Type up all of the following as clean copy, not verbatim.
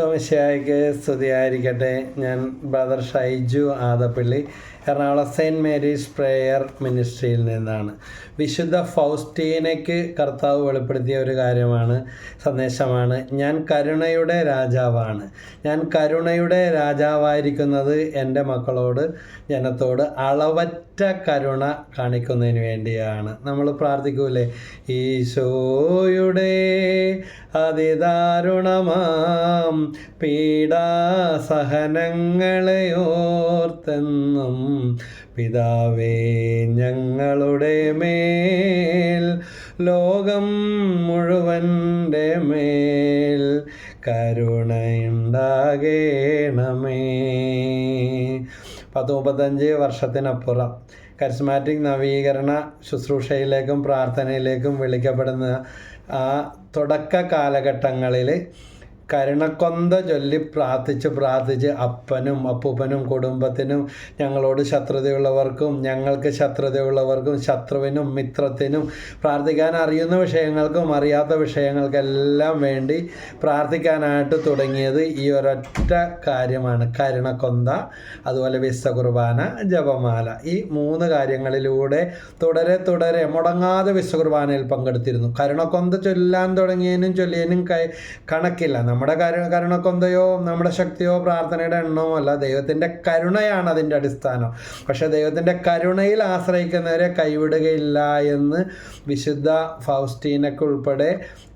മിശിഹായ്ക്ക് സ്തുതിയായിരിക്കട്ടെ. ഞാൻ brother Shaiju Adappally, Ernakulam saint Mary's prayer മിനിസ്ട്രിയിൽ നിന്നാണ്. വിശുദ്ധ ഫൗസ്റ്റീനയ്ക്ക് കർത്താവ് വെളിപ്പെടുത്തിയ ഒരു സന്ദേശമാണ്, ഞാൻ കരുണയുടെ രാജാവാണ്. ഞാൻ കരുണയുടെ രാജാവായിരിക്കുന്നത് എൻ്റെ മക്കളോട്, ജനത്തോട് അളവറ്റ കരുണ കാണിക്കുന്നതിന് വേണ്ടിയാണ്. നമ്മൾ പ്രാർത്ഥിക്കൂലേ, ഈശോയുടെ അതിദാരുണമാം പീഡാസഹനങ്ങളെയോർത്തെന്നും പിതാവേ ഞങ്ങളുടെ മേൽ, ലോകം മുഴുവൻ്റെ മേൽ കരുണയുണ്ടാകേണമേ. 35 വർഷത്തിനപ്പുറം കരിസ്മാറ്റിക് നവീകരണ ശുശ്രൂഷയിലേക്കും പ്രാർത്ഥനയിലേക്കും വിളിക്കപ്പെടുന്ന ആ തുടക്ക കാലഘട്ടങ്ങളിൽ കരുണക്കൊന്ത ചൊല്ലി പ്രാർത്ഥിച്ച് അപ്പനും അപ്പൂപ്പനും കുടുംബത്തിനും, ഞങ്ങളോട് ശത്രുതയുള്ളവർക്കും ഞങ്ങൾക്ക് ശത്രുതയുള്ളവർക്കും, ശത്രുവിനും മിത്രത്തിനും, പ്രാർത്ഥിക്കാൻ അറിയുന്ന വിഷയങ്ങൾക്കും അറിയാത്ത വിഷയങ്ങൾക്കെല്ലാം വേണ്ടി പ്രാർത്ഥിക്കാനായിട്ട് തുടങ്ങിയത് ഈ ഒരൊറ്റ കാര്യമാണ്, കരുണക്കൊന്ത, അതുപോലെ വിശുദ്ധ കുർബാന, ജപമാല. ഈ 3 കാര്യങ്ങളിലൂടെ തുടരെ മുടങ്ങാതെ വിശുദ്ധ കുർബാനയിൽ പങ്കെടുത്തിരുന്നു. കരുണക്കൊന്ത ചൊല്ലാൻ തുടങ്ങിയതിനും ചൊല്ലിയതിനും കണക്കില്ല. നമ്മുടെ കരുണക്കൊന്തയോ നമ്മുടെ ശക്തിയോ പ്രാർത്ഥനയുടെ എണ്ണമോ അല്ല, ദൈവത്തിൻ്റെ കരുണയാണ് അതിൻ്റെ അടിസ്ഥാനം. പക്ഷെ ദൈവത്തിൻ്റെ കരുണയിൽ ആശ്രയിക്കുന്നവരെ കൈവിടുകയില്ല എന്ന് വിശുദ്ധ ഫൗസ്റ്റീനയ്ക്ക് ഉൾപ്പെടെ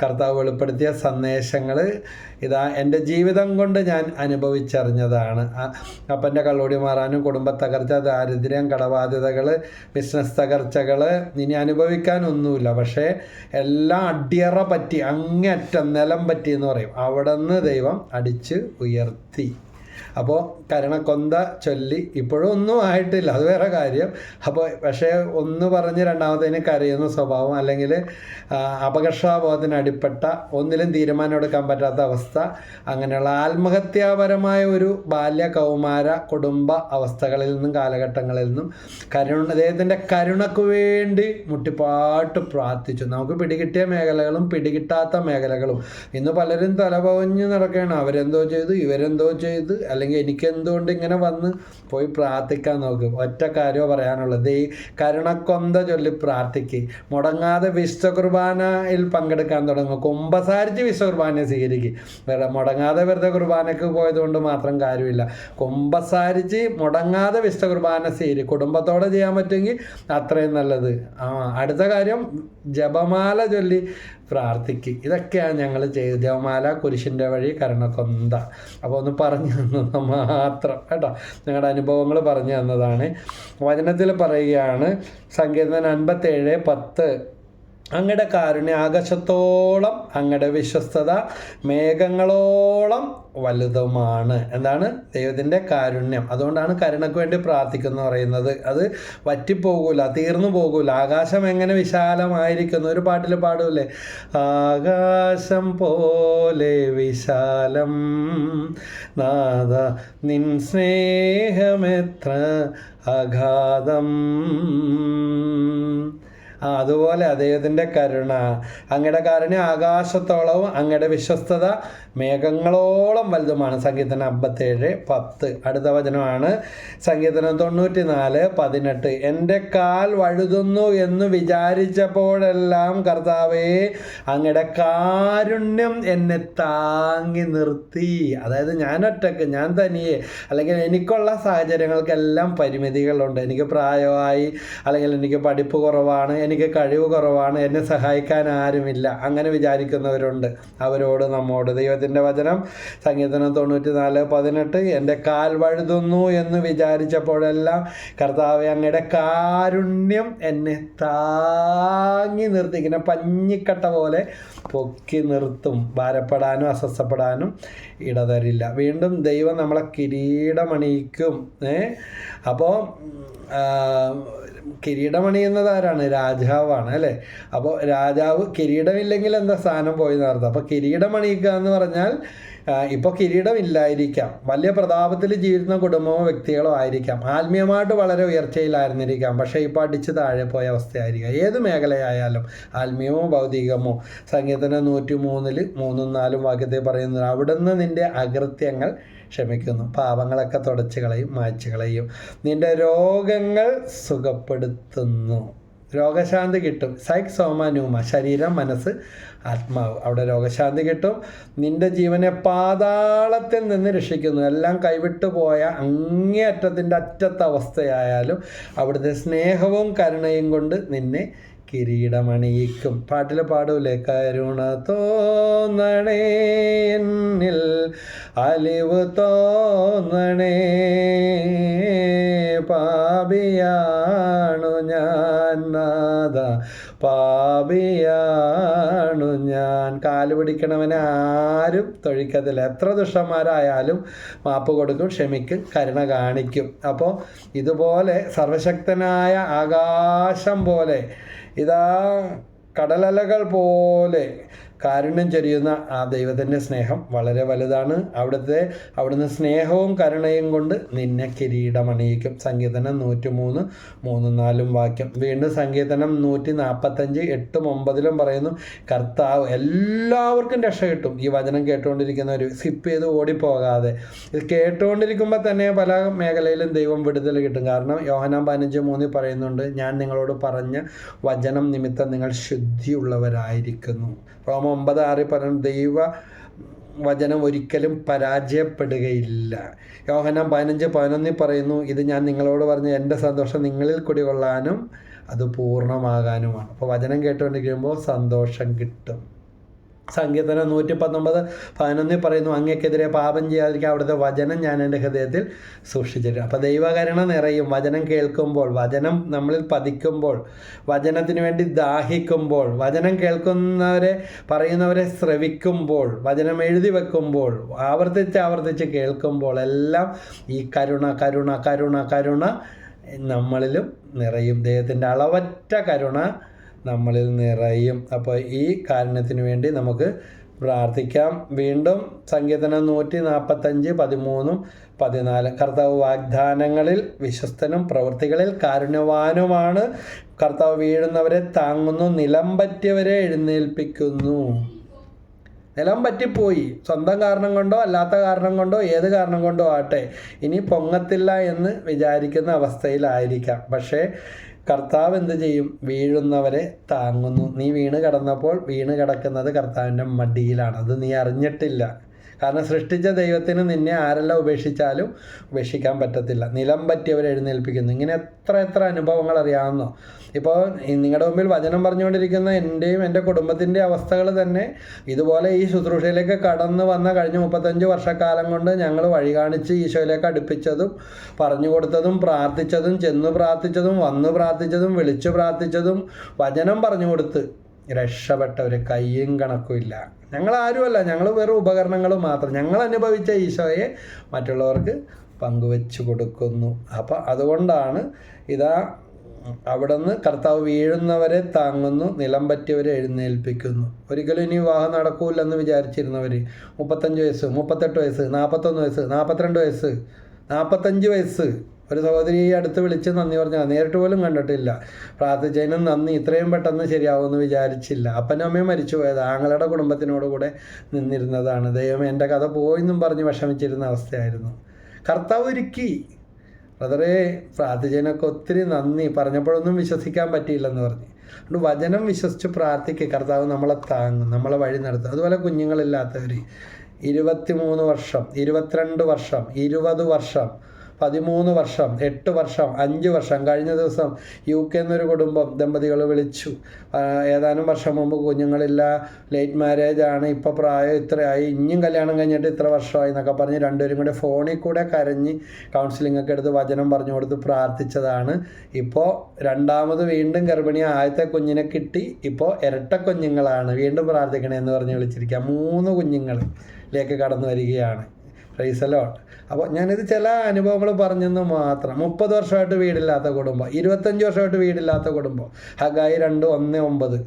കർത്താവ് വെളിപ്പെടുത്തിയ സന്ദേശങ്ങൾ ഇതാ എൻ്റെ ജീവിതം കൊണ്ട് ഞാൻ അനുഭവിച്ചറിഞ്ഞതാണ്. അപ്പൻ്റെ കള്ളോടി മാറാനും, കുടുംബ തകർച്ച, ദാരിദ്ര്യം, കടബാധ്യതകൾ, ബിസിനസ് തകർച്ചകൾ ഇനി അനുഭവിക്കാനൊന്നുമില്ല. പക്ഷേ എല്ലാം അടിയറ പറ്റി, അങ്ങേറ്റം നിലം പറ്റി എന്ന് പറയും, അവിടെ നിന്ന് ദൈവം അടിച്ച് ഉയർത്തി. അപ്പോൾ കരുണക്കൊന്ത ചൊല്ലി ഇപ്പോഴും ഒന്നും ആയിട്ടില്ല, അത് വേറെ കാര്യം. അപ്പോൾ പക്ഷേ ഒന്ന് പറഞ്ഞ് രണ്ടാമത്തേന് കരയുന്ന സ്വഭാവം, അല്ലെങ്കിൽ അപകർഷാബോധത്തിന് അടിപ്പെട്ട, ഒന്നിലും തീരുമാനം എടുക്കാൻ പറ്റാത്ത അവസ്ഥ, അങ്ങനെയുള്ള ആത്മഹത്യാപരമായ ഒരു ബാല്യ കൗമാര കുടുംബ അവസ്ഥകളിൽ നിന്നും കാലഘട്ടങ്ങളിൽ നിന്നും അദ്ദേഹത്തിൻ്റെ കരുണക്ക് വേണ്ടി മുട്ടിപ്പാട്ട് പ്രാർത്ഥിച്ചു. നമുക്ക് പിടികിട്ടിയ മേഖലകളും പിടികിട്ടാത്ത മേഖലകളും ഇന്ന് പലരും തലപൊഞ്ഞ് നടക്കുകയാണ്. അവരെന്തോ ചെയ്തു, ഇവരെന്തോ ചെയ്ത്, അല്ലെങ്കിൽ എനിക്കെന്തുകൊണ്ട് ഇങ്ങനെ വന്ന് പോയി പ്രാർത്ഥിക്കാൻ നോക്കും. ഒറ്റ കാര്യമോ പറയാനുള്ളത്, ഈ കരുണക്കൊന്ത ചൊല്ലി പ്രാർത്ഥിക്ക്. മുടങ്ങാതെ വിശുദ്ധ കുർബാനയിൽ പങ്കെടുക്കാൻ തുടങ്ങും. കുമ്പസാരിച്ച് വിശുദ്ധ കുർബാനയെ സ്വീകരിക്കും. മുടങ്ങാതെ വെറുതെ കുർബാനയ്ക്ക് പോയതുകൊണ്ട് മാത്രം കാര്യമില്ല. കുമ്പസാരിച്ച് മുടങ്ങാതെ വിശുദ്ധ കുർബാന സ്വീകരിക്കും. കുടുംബത്തോടെ ചെയ്യാൻ പറ്റുമെങ്കിൽ അത്രയും നല്ലത്. അടുത്ത കാര്യം, ജപമാല ചൊല്ലി പ്രാർത്ഥിക്കും. ഇതൊക്കെയാണ് ഞങ്ങൾ ചെയ്ത്. ജപമാല, കുരിശിൻ്റെ വഴി, കരുണക്കൊന്ത. അപ്പോൾ ഒന്ന് പറഞ്ഞു തന്നത് മാത്രം കേട്ടോ, ഞങ്ങളുടെ അനുഭവങ്ങൾ പറഞ്ഞു തന്നതാണ്. വചനത്തിൽ പറയുകയാണ്, സങ്കീർത്തനം 57:10, അങ്ങയുടെ കാരുണ്യം ആകാശത്തോളം, അങ്ങയുടെ വിശ്വസ്തത മേഘങ്ങളോളം വലുതുമാണ്. എന്താണ് ദൈവത്തിൻ്റെ കാരുണ്യം? അതുകൊണ്ടാണ് കരുണയ്ക്ക് വേണ്ടി പ്രാർത്ഥിക്കുന്നു പറയുന്നത്. അത് വറ്റിപ്പോകൂല, തീർന്നു പോകൂല. ആകാശം എങ്ങനെ വിശാലമായിരിക്കുന്നു, ഒരു പാട്ടിൽ പാടൂലേ, ആകാശം പോലെ വിശാലം നാഥ നിൻ സ്നേഹമെത്ര അഗാധം. അതുപോലെ അദ്ദേഹത്തിൻ്റെ കരുണ, അങ്ങയുടെ കാരുണ്യം ആകാശത്തോളവും അങ്ങയുടെ വിശ്വസ്തത മേഘങ്ങളോളം വലുതുമാണ്. സങ്കീർത്തനം 57:10. അടുത്ത വചനമാണ് സങ്കീർത്തനം 94:18. എൻ്റെ കാൽ വഴുതുന്നു എന്ന് വിചാരിച്ചപ്പോഴെല്ലാം കർത്താവേ അങ്ങയുടെ കാരുണ്യം എന്നെ താങ്ങി നിർത്തി. അതായത് ഞാൻ ഒറ്റക്ക്, ഞാൻ തനിയെ, അല്ലെങ്കിൽ എനിക്കുള്ള സാഹചര്യങ്ങൾക്കെല്ലാം പരിമിതികളുണ്ട്. എനിക്ക് പ്രായമായി, അല്ലെങ്കിൽ എനിക്ക് പഠിപ്പ് കുറവാണ്, എനിക്ക് കഴിവ് കുറവാണ്, എന്നെ സഹായിക്കാൻ ആരുമില്ല, അങ്ങനെ വിചാരിക്കുന്നവരുണ്ട്. അവരോട് നമ്മോട് ദൈവത്തിൻ്റെ വചനം സങ്കീർത്തനം 94:18, എൻ്റെ കാൽ വഴുതുന്നു എന്ന് വിചാരിച്ചപ്പോഴെല്ലാം കർത്താവേ അങ്ങയുടെ കാരുണ്യം എന്നെ താങ്ങി നിർത്തി. ഇങ്ങനെ പഞ്ഞിക്കട്ട പോലെ പൊക്കി നിർത്തും. ഭാരപ്പെടാനും അസ്വസ്ഥപ്പെടാനും ഇടതരില്ല. വീണ്ടും ദൈവം നമ്മളെ കിരീടമണിയിക്കും. അപ്പോൾ കിരീടമണിയുന്നത് ആരാണ്? രാജാവാണ് അല്ലേ? അപ്പോൾ രാജാവ് കിരീടമില്ലെങ്കിൽ എന്താ സ്ഥാനം പോയി നടത്തുക. അപ്പോൾ കിരീടമണിയിക്കുക എന്ന് പറഞ്ഞാൽ ഇപ്പോൾ കിരീടമില്ലായിരിക്കാം, വലിയ പ്രതാപത്തിൽ ജീവിക്കുന്ന കുടുംബമോ വ്യക്തികളോ ആയിരിക്കാം, ആത്മീയമായിട്ട് വളരെ ഉയർച്ചയിലായിരുന്നിരിക്കാം, പക്ഷേ ഇപ്പോൾ അടിച്ച് താഴെ പോയ അവസ്ഥയായിരിക്കാം. ഏത് മേഖലയായാലും, ആത്മീയമോ ഭൗതികമോ. സങ്കീർത്തനം 103 3 4 വാക്യത്തിൽ പറയുന്നത്, അവിടുന്ന് നിൻ്റെ അകൃത്യങ്ങൾ ക്ഷമിക്കുന്നു, പാപങ്ങളൊക്കെ തുടച്ച് കളയും, മായ്ച്ചു കളയും, നിൻ്റെ രോഗങ്ങൾ സുഖപ്പെടുത്തുന്നു. രോഗശാന്തി കിട്ടും. സൈക് സോമ ന്യൂമ, ശരീരം മനസ്സ് ആത്മാവ്, അവിടെ രോഗശാന്തി കിട്ടും. നിന്റെ ജീവനെ പാതാളത്തിൽ നിന്ന് രക്ഷിക്കുന്നു. എല്ലാം കൈവിട്ടു പോയ അങ്ങേയറ്റത്തിൻ്റെ അറ്റത്തെ അവസ്ഥയായാലും അവിടുത്തെ സ്നേഹവും കരുണയും കൊണ്ട് നിന്നെ കിരീടമണിയിക്കും. പാട്ടിൽ പാടൂലേ, കരുണ തോന്നണേ എന്നിൽ, അലിവ് തോന്നണേ, പാപിയാണു ഞാൻ നാഥ, പാപിയാണു ഞാൻ. കാല് പിടിക്കണവനെ ആരും തൊഴിക്കത്തില്ല. എത്ര ദുഷ്ടന്മാരായാലും മാപ്പ് കൊടുക്കും, ക്ഷമിക്കും, കരുണ കാണിക്കും. അപ്പോൾ ഇതുപോലെ സർവശക്തനായ ആകാശം പോലെ, ഇതാ കടലലകൾ പോലെ കാരുണ്യം ചൊരിയുന്ന ആ ദൈവത്തിൻ്റെ സ്നേഹം വളരെ വലുതാണ്. അവിടുന്ന് സ്നേഹവും കരുണയും കൊണ്ട് നിന്നെ കിരീടമണിയിക്കും. സങ്കീർത്തനം 103 3 4 വാക്യം. വീണ്ടും സങ്കീർത്തനം 145 8 9 പറയുന്നു, കർത്താവ് എല്ലാവർക്കും രക്ഷ കിട്ടും. ഈ വചനം കേട്ടുകൊണ്ടിരിക്കുന്നവർ സ്കിപ്പ് ചെയ്ത് ഓടിപ്പോകാതെ, ഇത് കേട്ടുകൊണ്ടിരിക്കുമ്പോൾ തന്നെ പല മേഖലയിലും ദൈവം വിടുതൽ കിട്ടും. കാരണം യോഹന്നാൻ 15:3 പറയുന്നുണ്ട്, ഞാൻ നിങ്ങളോട് പറഞ്ഞ വചനം നിമിത്തം നിങ്ങൾ ശുദ്ധിയുള്ളവരായിരിക്കുന്നു. റോമ 9:6 പറഞ്ഞു, ദൈവ വചനം ഒരിക്കലും പരാജയപ്പെടുകയില്ല. യോഹന്നാൻ 15:11 പറയുന്നു, ഇത് ഞാൻ നിങ്ങളോട് പറഞ്ഞ എൻ്റെ സന്തോഷം നിങ്ങളിൽ കുടികൊള്ളാനും അത് പൂർണ്ണമാകാനുമാണ്. അപ്പോൾ വചനം കേട്ടുകൊണ്ടിരിക്കുമ്പോൾ സന്തോഷം കിട്ടും. സങ്കീർത്തനം 119:11 പറയുന്നു, അങ്ങക്കെതിരെ പാപം ചെയ്യാതിരിക്കാൻ അവിടുത്തെ വചനം ഞാൻ എൻ്റെ ഹൃദയത്തിൽ സൂക്ഷിച്ചിട്ടുണ്ട്. അപ്പോൾ ദൈവകരുണ നിറയും. വചനം കേൾക്കുമ്പോൾ, വചനം നമ്മളിൽ പതിക്കുമ്പോൾ, വചനത്തിന് വേണ്ടി ദാഹിക്കുമ്പോൾ, വചനം പറയുന്നവരെ ശ്രവിക്കുമ്പോൾ, വചനം എഴുതി വെക്കുമ്പോൾ, ആവർത്തിച്ച് കേൾക്കുമ്പോൾ എല്ലാം ഈ കരുണ നമ്മളിലും നിറയും. ദൈവത്തിൻ്റെ അളവറ്റ കരുണ നമ്മളിൽ നിറയും. അപ്പോൾ ഈ കാരണത്തിന് വേണ്ടി നമുക്ക് പ്രാർത്ഥിക്കാം. വീണ്ടും സങ്കീർത്തനം 145 13 14. കർത്താവ് വാഗ്ദാനങ്ങളിൽ വിശ്വസ്തനും പ്രവൃത്തികളിൽ കാരുണ്യവാനുമാണ്. കർത്താവ് വീഴുന്നവരെ താങ്ങുന്നു, നിലം പറ്റിയവരെ എഴുന്നേൽപ്പിക്കുന്നു. നിലം പറ്റിപ്പോയി, സ്വന്തം കാരണം കൊണ്ടോ അല്ലാത്ത കാരണം കൊണ്ടോ ഏത് കാരണം കൊണ്ടോ ആട്ടെ, ഇനി പൊങ്ങത്തില്ല എന്ന് വിചാരിക്കുന്ന അവസ്ഥയിലായിരിക്കാം. പക്ഷേ കർത്താവ് എന്ത് ചെയ്യും? വീഴുന്നവരെ താങ്ങുന്നു. നീ വീണ് കിടക്കുന്നത് കർത്താവിൻ്റെ മടിയിലാണ്. അത് നീ അറിഞ്ഞിട്ടില്ല. കാരണം സൃഷ്ടിച്ച ദൈവത്തിന് നിന്നെ ആരെല്ലാം ഉപേക്ഷിച്ചാലും ഉപേക്ഷിക്കാൻ പറ്റത്തില്ല. നിലം പറ്റിയവരെ എഴുന്നേൽപ്പിക്കുന്നു. ഇങ്ങനെ എത്ര അനുഭവങ്ങൾ അറിയാവുന്നോ? ഇപ്പോൾ നിങ്ങളുടെ മുമ്പിൽ വചനം പറഞ്ഞുകൊണ്ടിരിക്കുന്ന എൻ്റെയും എൻ്റെ കുടുംബത്തിൻ്റെ അവസ്ഥകൾ തന്നെ ഇതുപോലെ ഈ ശുശ്രൂഷയിലേക്ക് കടന്നു വന്ന കഴിഞ്ഞ 35 വർഷക്കാലം കൊണ്ട് ഞങ്ങൾ വഴി കാണിച്ച് ഈശോയിലേക്ക് അടുപ്പിച്ചതും പറഞ്ഞു കൊടുത്തതും പ്രാർത്ഥിച്ചതും ചെന്ന് പ്രാർത്ഥിച്ചതും വന്ന് പ്രാർത്ഥിച്ചതും വിളിച്ചു പ്രാർത്ഥിച്ചതും വചനം പറഞ്ഞു കൊടുത്ത് രക്ഷപ്പെട്ടവർ കയ്യും കണക്കുമില്ല. ഞങ്ങളാരുമല്ല, ഞങ്ങൾ വെറും ഉപകരണങ്ങൾ മാത്രം. ഞങ്ങൾ അനുഭവിച്ച ഈശോയെ മറ്റുള്ളവർക്ക് പങ്കുവെച്ച് കൊടുക്കുന്നു. അപ്പം അതുകൊണ്ടാണ് അവിടുന്ന് കർത്താവ് വീഴുന്നവരെ താങ്ങുന്നു, നിലം പറ്റിയവരെ എഴുന്നേൽപ്പിക്കുന്നു. ഒരിക്കലും ഇനി വിവാഹം നടക്കൂലെന്ന് വിചാരിച്ചിരുന്നവർ 35 വയസ്സ് 38 വയസ്സ് 41 വയസ്സ് 42 വയസ്സ് 45 വയസ്സ് ഒരു സഹോദരി അടുത്ത് വിളിച്ച് നന്ദി പറഞ്ഞാൽ നേരിട്ട് പോലും കണ്ടിട്ടില്ല. പ്രാർത്ഥിച്ചതിനും നന്ദി, ഇത്രയും പെട്ടെന്ന് ശരിയാവുമെന്ന് വിചാരിച്ചില്ല. അപ്പനും അമ്മയും മരിച്ചു പോയത്, ആങ്ങളുടെ കുടുംബത്തിനോട് കൂടെ നിന്നിരുന്നതാണ്. ദൈവം എൻ്റെ കഥ പോയെന്നും പറഞ്ഞ് വിഷമിച്ചിരുന്ന അവസ്ഥയായിരുന്നു. കർത്താവ് ഒരുക്കി. ബ്രദറെ, പ്രാർത്ഥിച്ചതിനൊക്കെ ഒത്തിരി നന്ദി, പറഞ്ഞപ്പോഴൊന്നും വിശ്വസിക്കാൻ പറ്റിയില്ലെന്ന് പറഞ്ഞു. അതുകൊണ്ട് വചനം വിശ്വസിച്ച് പ്രാർത്ഥിക്കുക. കർത്താവ് നമ്മളെ താങ്ങും, നമ്മളെ വഴി നടത്തും. അതുപോലെ കുഞ്ഞുങ്ങളില്ലാത്തവർ 23 വർഷം 22 വർഷം 20 വർഷം 13 വർഷം 8 വർഷം 5 വർഷം. കഴിഞ്ഞ ദിവസം UK എന്നൊരു കുടുംബം ദമ്പതികൾ വിളിച്ചു. ഏതാനും വർഷം മുമ്പ് കുഞ്ഞുങ്ങളില്ല, ലേറ്റ് മാരേജ് ആണ്, ഇപ്പോൾ പ്രായം ഇത്രയായി, ഇനിയും കല്യാണം കഴിഞ്ഞിട്ട് ഇത്ര വർഷമായി എന്നൊക്കെ പറഞ്ഞ് രണ്ടുപേരും കൂടെ ഫോണിൽ കൂടെ കരഞ്ഞ് കൗൺസിലിംഗ് ഒക്കെ എടുത്ത് വചനം പറഞ്ഞു കൊടുത്ത് പ്രാർത്ഥിച്ചതാണ്. ഇപ്പോൾ രണ്ടാമത് വീണ്ടും ഗർഭിണി, ആദ്യത്തെ കുഞ്ഞിനെ കിട്ടി, ഇപ്പോൾ ഇരട്ട കുഞ്ഞുങ്ങളാണ്. വീണ്ടും പ്രാർത്ഥിക്കണേ എന്ന് പറഞ്ഞ് വിളിച്ചിരിക്കുക. 3 കുഞ്ഞുങ്ങളിലേക്ക് കടന്നു വരികയാണ്. Price the Lord. അപ്പോൾ ഞാനിത് ചില അനുഭവങ്ങൾ പറഞ്ഞെന്ന് മാത്രം. 30 വർഷമായിട്ട് വീടില്ലാത്ത കുടുംബം, 25 വർഷമായിട്ട് വീടില്ലാത്ത കുടുംബം. ഹഗായി 2:1-9.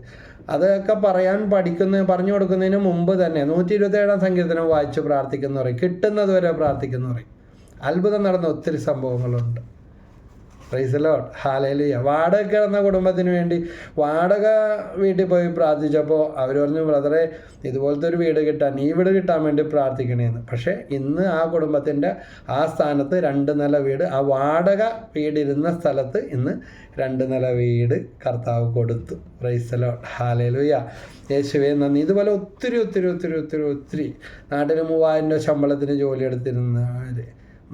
അതൊക്കെ പറഞ്ഞു കൊടുക്കുന്നതിന് മുമ്പ് തന്നെ 127 സങ്കീർത്തനം വായിച്ച് പ്രാർത്ഥിക്കുന്നു പറയും, കിട്ടുന്നത് വരെ പ്രാർത്ഥിക്കുന്നു പറയും. അത്ഭുതം നടന്ന ഒത്തിരി സംഭവങ്ങളുണ്ട്. Praise lord, hallelujah. വാടക കിടന്ന കുടുംബത്തിന് വേണ്ടി വാടക വീട്ടിൽ പോയി പ്രാർത്ഥിച്ചപ്പോൾ അവർ പറഞ്ഞു, ബ്രദറെ ഇതുപോലത്തെ ഒരു വീട് കിട്ടാൻ, ഈ വീട് കിട്ടാൻ വേണ്ടി പ്രാർത്ഥിക്കണേന്ന്. പക്ഷേ ഇന്ന് ആ കുടുംബത്തിൻ്റെ ആ സ്ഥാനത്ത് 2 നില വീട്, ആ വാടക വീടിരുന്ന സ്ഥലത്ത് ഇന്ന് 2 നില വീട് കർത്താവ് കൊടുത്തു. Praise lord, hallelujah. യേശുവേ നന്ദി. ഇതുപോലെ ഒത്തിരി ഒത്തിരി ഒത്തിരി ഒത്തിരി ഒത്തിരി നാട്ടിൽ 3000 രൂപ ശമ്പളത്തിന് ജോലി എടുത്തിരുന്നവർ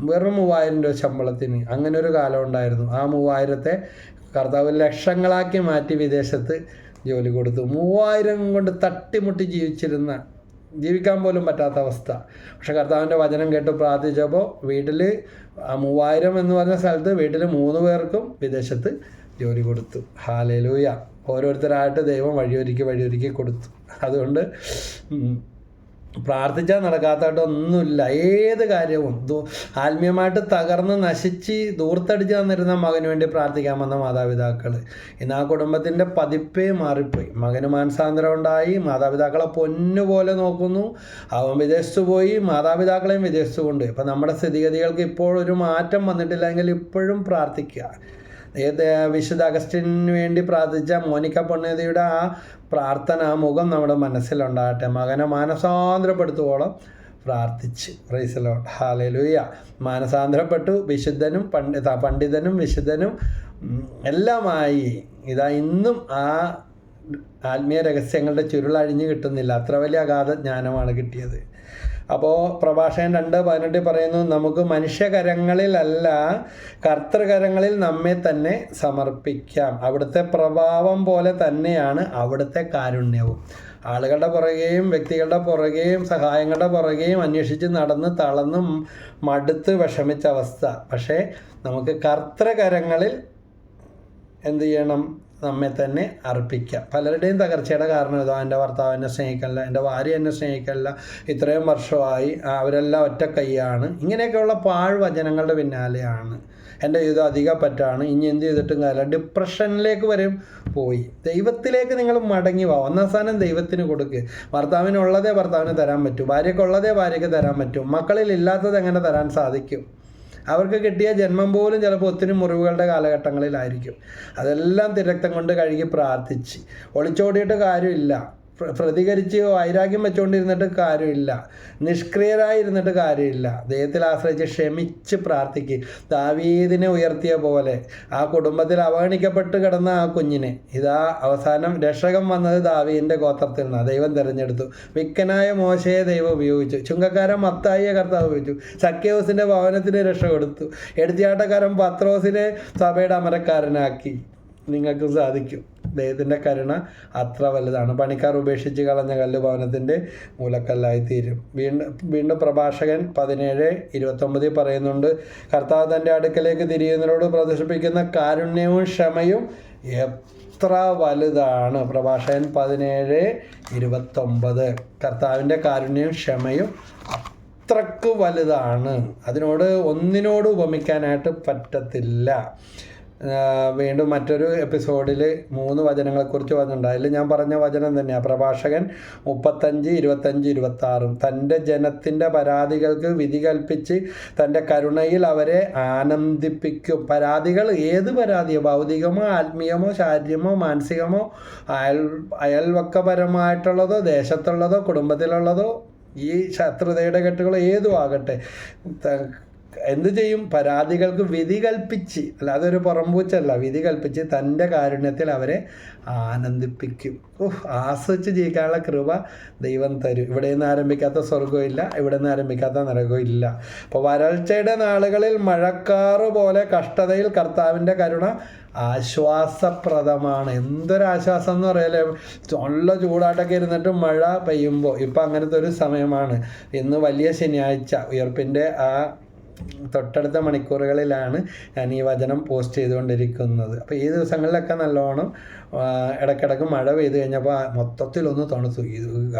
വെറും 3000 രൂപ ശമ്പളത്തിന്, അങ്ങനെ ഒരു കാലം ഉണ്ടായിരുന്നു. ആ 3000-ത്തെ കർത്താവ് ലക്ഷങ്ങളാക്കി മാറ്റി വിദേശത്ത് ജോലി കൊടുത്തു. 3000 കൊണ്ട് തട്ടിമുട്ടി ജീവിക്കാൻ പോലും പറ്റാത്ത അവസ്ഥ. പക്ഷെ കർത്താവിൻ്റെ വചനം കേട്ട് പ്രാർത്ഥിച്ചപ്പോൾ വീട്ടിൽ ആ 3000 എന്ന് പറഞ്ഞ സ്ഥലത്ത് വീട്ടിൽ 3 പേർക്കും വിദേശത്ത് ജോലി കൊടുത്തു. ഹല്ലേലൂയ. ഓരോരുത്തരായിട്ട് ദൈവം വഴിയൊരുക്കി കൊടുത്തു. അതുകൊണ്ട് പ്രാർത്ഥിച്ചാൽ നടക്കാത്തതായിട്ടൊന്നുമില്ല. ഏത് കാര്യവും ആത്മീയമായിട്ട് തകർന്ന് നശിച്ച് ദൂർത്തടിച്ച് തന്നിരുന്ന മകന് വേണ്ടി പ്രാർത്ഥിക്കാൻ വന്ന മാതാപിതാക്കൾ ഇന്ന് ആ കുടുംബത്തിൻ്റെ പതിപ്പേ മാറിപ്പോയി. മകന് മാനസാന്തരം ഉണ്ടായി, മാതാപിതാക്കളെ പൊന്നുപോലെ നോക്കുന്നു. അവൻ വിദേശത്ത് പോയി, മാതാപിതാക്കളെയും വിദേശത്ത് കൊണ്ടുപോയി. അപ്പം നമ്മുടെ സ്ഥിതിഗതികൾക്ക് ഇപ്പോൾ ഒരു മാറ്റം വന്നിട്ടില്ലെങ്കിൽ ഇപ്പോഴും പ്രാർത്ഥിക്കുക. വിശുദ്ധ അഗസ്റ്റിന് വേണ്ടി പ്രാർത്ഥിച്ച മോനിക്ക പൊണ്ണേതിയുടെ ആ പ്രാർത്ഥന, ആ മുഖം നമ്മുടെ മനസ്സിലുണ്ടാകട്ടെ. മകനെ മാനസാന്തരപ്പെടുത്തുവോളം പ്രാർത്ഥിച്ച്. Praise the lord, hallelujah. മാനസാന്തരപ്പെട്ടു, വിശുദ്ധനും പണ്ഡിതനും വിശുദ്ധനും എല്ലാമായി. ഇതാ ഇന്നും ആ ആത്മീയ രഹസ്യങ്ങളുടെ ചുരുളഴിഞ്ഞ് കിട്ടുന്നില്ല. അത്ര വലിയ അഗാധ ജ്ഞാനമാണ് കിട്ടിയത്. അപ്പോൾ പ്രഭാഷകൻ 2:18 പറയുന്നു, നമുക്ക് മനുഷ്യകരങ്ങളിലല്ല കർത്തൃകരങ്ങളിൽ നമ്മെ തന്നെ സമർപ്പിക്കാം. അവിടുത്തെ പ്രഭാവം പോലെ തന്നെയാണ് അവിടുത്തെ കാരുണ്യവും. ആളുകളുടെ പുറകെയും വ്യക്തികളുടെ പുറകെയും സഹായങ്ങളുടെ പുറകെയും അന്വേഷിച്ച് നടന്ന് തളർന്ന് മടുത്ത് വിഷമിച്ച അവസ്ഥ. പക്ഷേ നമുക്ക് കർത്തൃകരങ്ങളിൽ എന്ത് ചെയ്യണം? നമ്മെ തന്നെ അർപ്പിക്കാം. പലരുടെയും തകർച്ചയുടെ കാരണം ഇതോ, എൻ്റെ ഭർത്താവ് എന്നെ സ്നേഹിക്കല്ല, എൻ്റെ ഭാര്യ എന്നെ സ്നേഹിക്കല്ല, ഇത്രയും വർഷമായി അവരെല്ലാം ഒറ്റ കൈയാണ്, ഇങ്ങനെയൊക്കെയുള്ള പാഴ്വചനങ്ങളുടെ പിന്നാലെയാണ്. എൻ്റെ ജീവിതം അധികം പറ്റാണ്, ഇനി എന്ത് ചെയ്തിട്ടും കാര്യമില്ല, ഡിപ്രഷനിലേക്ക് വരെയും പോയി. ദൈവത്തിലേക്ക് നിങ്ങൾ മടങ്ങി പോവാം. ഒന്നാം സ്ഥാനം ദൈവത്തിന് കൊടുക്കുക. ഭർത്താവിനുള്ളതേ ഭർത്താവിന് തരാൻ പറ്റൂ, ഭാര്യയ്ക്കുള്ളതേ ഭാര്യയ്ക്ക് തരാൻ പറ്റും. മക്കളിൽ ഇല്ലാത്തത് എങ്ങനെ തരാൻ സാധിക്കും? അവർക്ക് കിട്ടിയ ജന്മം പോലും ചിലപ്പോൾ ഒത്തിരി മുറിവുകളുടെ കാലഘട്ടങ്ങളിലായിരിക്കും. അതെല്ലാം തിരക്തം കൊണ്ട് കഴുകി പ്രാർത്ഥിച്ച് ഒളിച്ചോടിയിട്ട് കാര്യമില്ല. പ്രതികരിച്ച് വൈരാഗ്യം വെച്ചുകൊണ്ടിരുന്നിട്ട് കാര്യമില്ല. നിഷ്ക്രിയരായിരുന്നിട്ട് കാര്യമില്ല. ദൈവത്തിൽ ആശ്രയിച്ച് ക്ഷമിച്ച് പ്രാർത്ഥിക്കുക. ദാവീദിനെ ഉയർത്തിയ പോലെ ആ കുടുംബത്തിൽ അവഗണിക്കപ്പെട്ട് കിടന്ന ആ കുഞ്ഞിനെ ഇതാ അവസാനം രക്ഷകൻ വന്നത് ദാവീദിൻ്റെ ഗോത്രത്തിൽ നിന്നാണ്. ദൈവം തിരഞ്ഞെടുത്തു. വിക്കനായ മോശയെ ദൈവം ഉപയോഗിച്ചു. ചുങ്കക്കാരൻ മത്തായിയെ കർത്താവ് ഉപയോഗിച്ചു. സക്കേവൂസിൻ്റെ ഭവനത്തിന് രക്ഷ കൊടുത്തു. എടുത്തിയാട്ടക്കാരൻ പത്രോസിനെ സഭയുടെ അമരക്കാരനാക്കി. നിങ്ങൾക്ക് സാധിക്കും. ദൈവത്തിൻ്റെ കരുണ അത്ര വലുതാണ്. പണിക്കാർ ഉപേക്ഷിച്ച് കളഞ്ഞ കല്ല് ഭവനത്തിൻ്റെ മൂലക്കല്ലായിത്തീരും. വീണ്ടും പ്രഭാഷകൻ 17:29 പറയുന്നുണ്ട്, കർത്താവ് തൻ്റെ അടുക്കലേക്ക് തിരിയുന്നവരോട് പ്രദർശിപ്പിക്കുന്ന കാരുണ്യവും ക്ഷമയും എത്ര വലുതാണ്. പ്രഭാഷകൻ 17:29. കർത്താവിൻ്റെ കാരുണ്യവും ക്ഷമയും അത്രക്ക് വലുതാണ്. ഒന്നിനോട് ഉപമിക്കാനായിട്ട് പറ്റത്തില്ല. വീണ്ടും മറ്റൊരു എപ്പിസോഡിൽ 3 വചനങ്ങളെക്കുറിച്ച് പറഞ്ഞിട്ടുണ്ട്. അതിൽ ഞാൻ പറഞ്ഞ വചനം തന്നെയാണ് പ്രഭാഷകൻ 35, 25, 26. തൻ്റെ ജനത്തിൻ്റെ പരാതികൾക്ക് വിധി കൽപ്പിച്ച് തൻ്റെ കരുണയിൽ അവരെ ആനന്ദിപ്പിക്കും. പരാതികൾ ഏത് പരാതിയോ, ഭൗതികമോ ആത്മീയമോ ശാരീരികമോ മാനസികമോ അയൽവക്കപരമായിട്ടുള്ളതോ ദേശത്തുള്ളതോ കുടുംബത്തിലുള്ളതോ ഈ ശത്രുതയുടെ കെട്ടുകളോ ഏതും ആകട്ടെ, എന്ത് ചെയ്യും? പരാതികൾക്ക് വിധി കൽപ്പിച്ച്, അല്ലാതെ ഒരു പുറംപൂച്ചല്ല, വിധി കൽപ്പിച്ച് തൻ്റെ കാരുണ്യത്തിൽ അവരെ ആനന്ദിപ്പിക്കും. ആസ്വദിച്ച് ജീവിക്കാനുള്ള കൃപ ദൈവം തരും. ഇവിടെ നിന്ന് ആരംഭിക്കാത്ത സ്വർഗവും ഇല്ല, ഇവിടെ നിന്ന് ആരംഭിക്കാത്ത നരകവും ഇല്ല. അപ്പോൾ വരൾച്ചയുടെ നാളുകളിൽ മഴക്കാറ് പോലെ കഷ്ടതയിൽ കർത്താവിൻ്റെ കരുണ ആശ്വാസപ്രദമാണ്. എന്തൊരാശ്വാസം എന്ന് പറയലേ. നല്ല ചൂടായിട്ടൊക്കെ ഇരുന്നിട്ട് മഴ പെയ്യുമ്പോൾ, ഇപ്പം അങ്ങനത്തെ ഒരു സമയമാണ്. ഇന്ന് വലിയ ശനിയാഴ്ച ഉയർപ്പിൻ്റെ ആ തൊട്ടടുത്ത മണിക്കൂറുകളിലാണ് ഞാൻ ഈ വചനം പോസ്റ്റ് ചെയ്തുകൊണ്ടിരിക്കുന്നത്. അപ്പോൾ ഈ ദിവസങ്ങളിലൊക്കെ നല്ലോണം ഇടയ്ക്കിടയ്ക്ക് മഴ പെയ്ത് കഴിഞ്ഞപ്പോൾ മൊത്തത്തിലൊന്ന് തണുത്തു.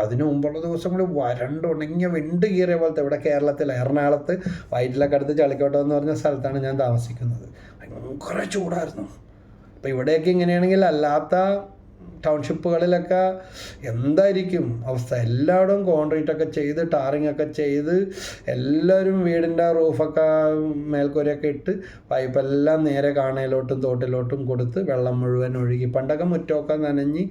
അതിനു മുമ്പുള്ള ദിവസങ്ങളിൽ വരണ്ടുണങ്ങിയ വിണ്ട് കീറിയ പോലത്തെ, ഇവിടെ കേരളത്തിൽ എറണാകുളത്ത് വയറ്റിലൊക്കെ അടുത്ത് ചളിക്കോട്ടം എന്ന് പറഞ്ഞ സ്ഥലത്താണ് ഞാൻ താമസിക്കുന്നത്. ഭയങ്കര ചൂടായിരുന്നു. അപ്പോൾ ഇവിടെയൊക്കെ ഇങ്ങനെയാണെങ്കിൽ അല്ലാത്ത ടൗൺഷിപ്പുകളിലൊക്കെ എന്തായിരിക്കും അവസ്ഥ? എല്ലായിടവും കോൺക്രീറ്റൊക്കെ ചെയ്ത് ടാറിങ്ങൊക്കെ ചെയ്ത് എല്ലാവരും വീടിൻ്റെ റൂഫൊക്കെ മേൽക്കൂരയൊക്കെ ഇട്ട് പൈപ്പെല്ലാം നേരെ കാണയിലോട്ടും തോട്ടിലോട്ടും കൊടുത്ത് വെള്ളം മുഴുവൻ ഒഴുകി. പണ്ടൊക്കെ മുറ്റമൊക്കെ നനഞ്ഞ്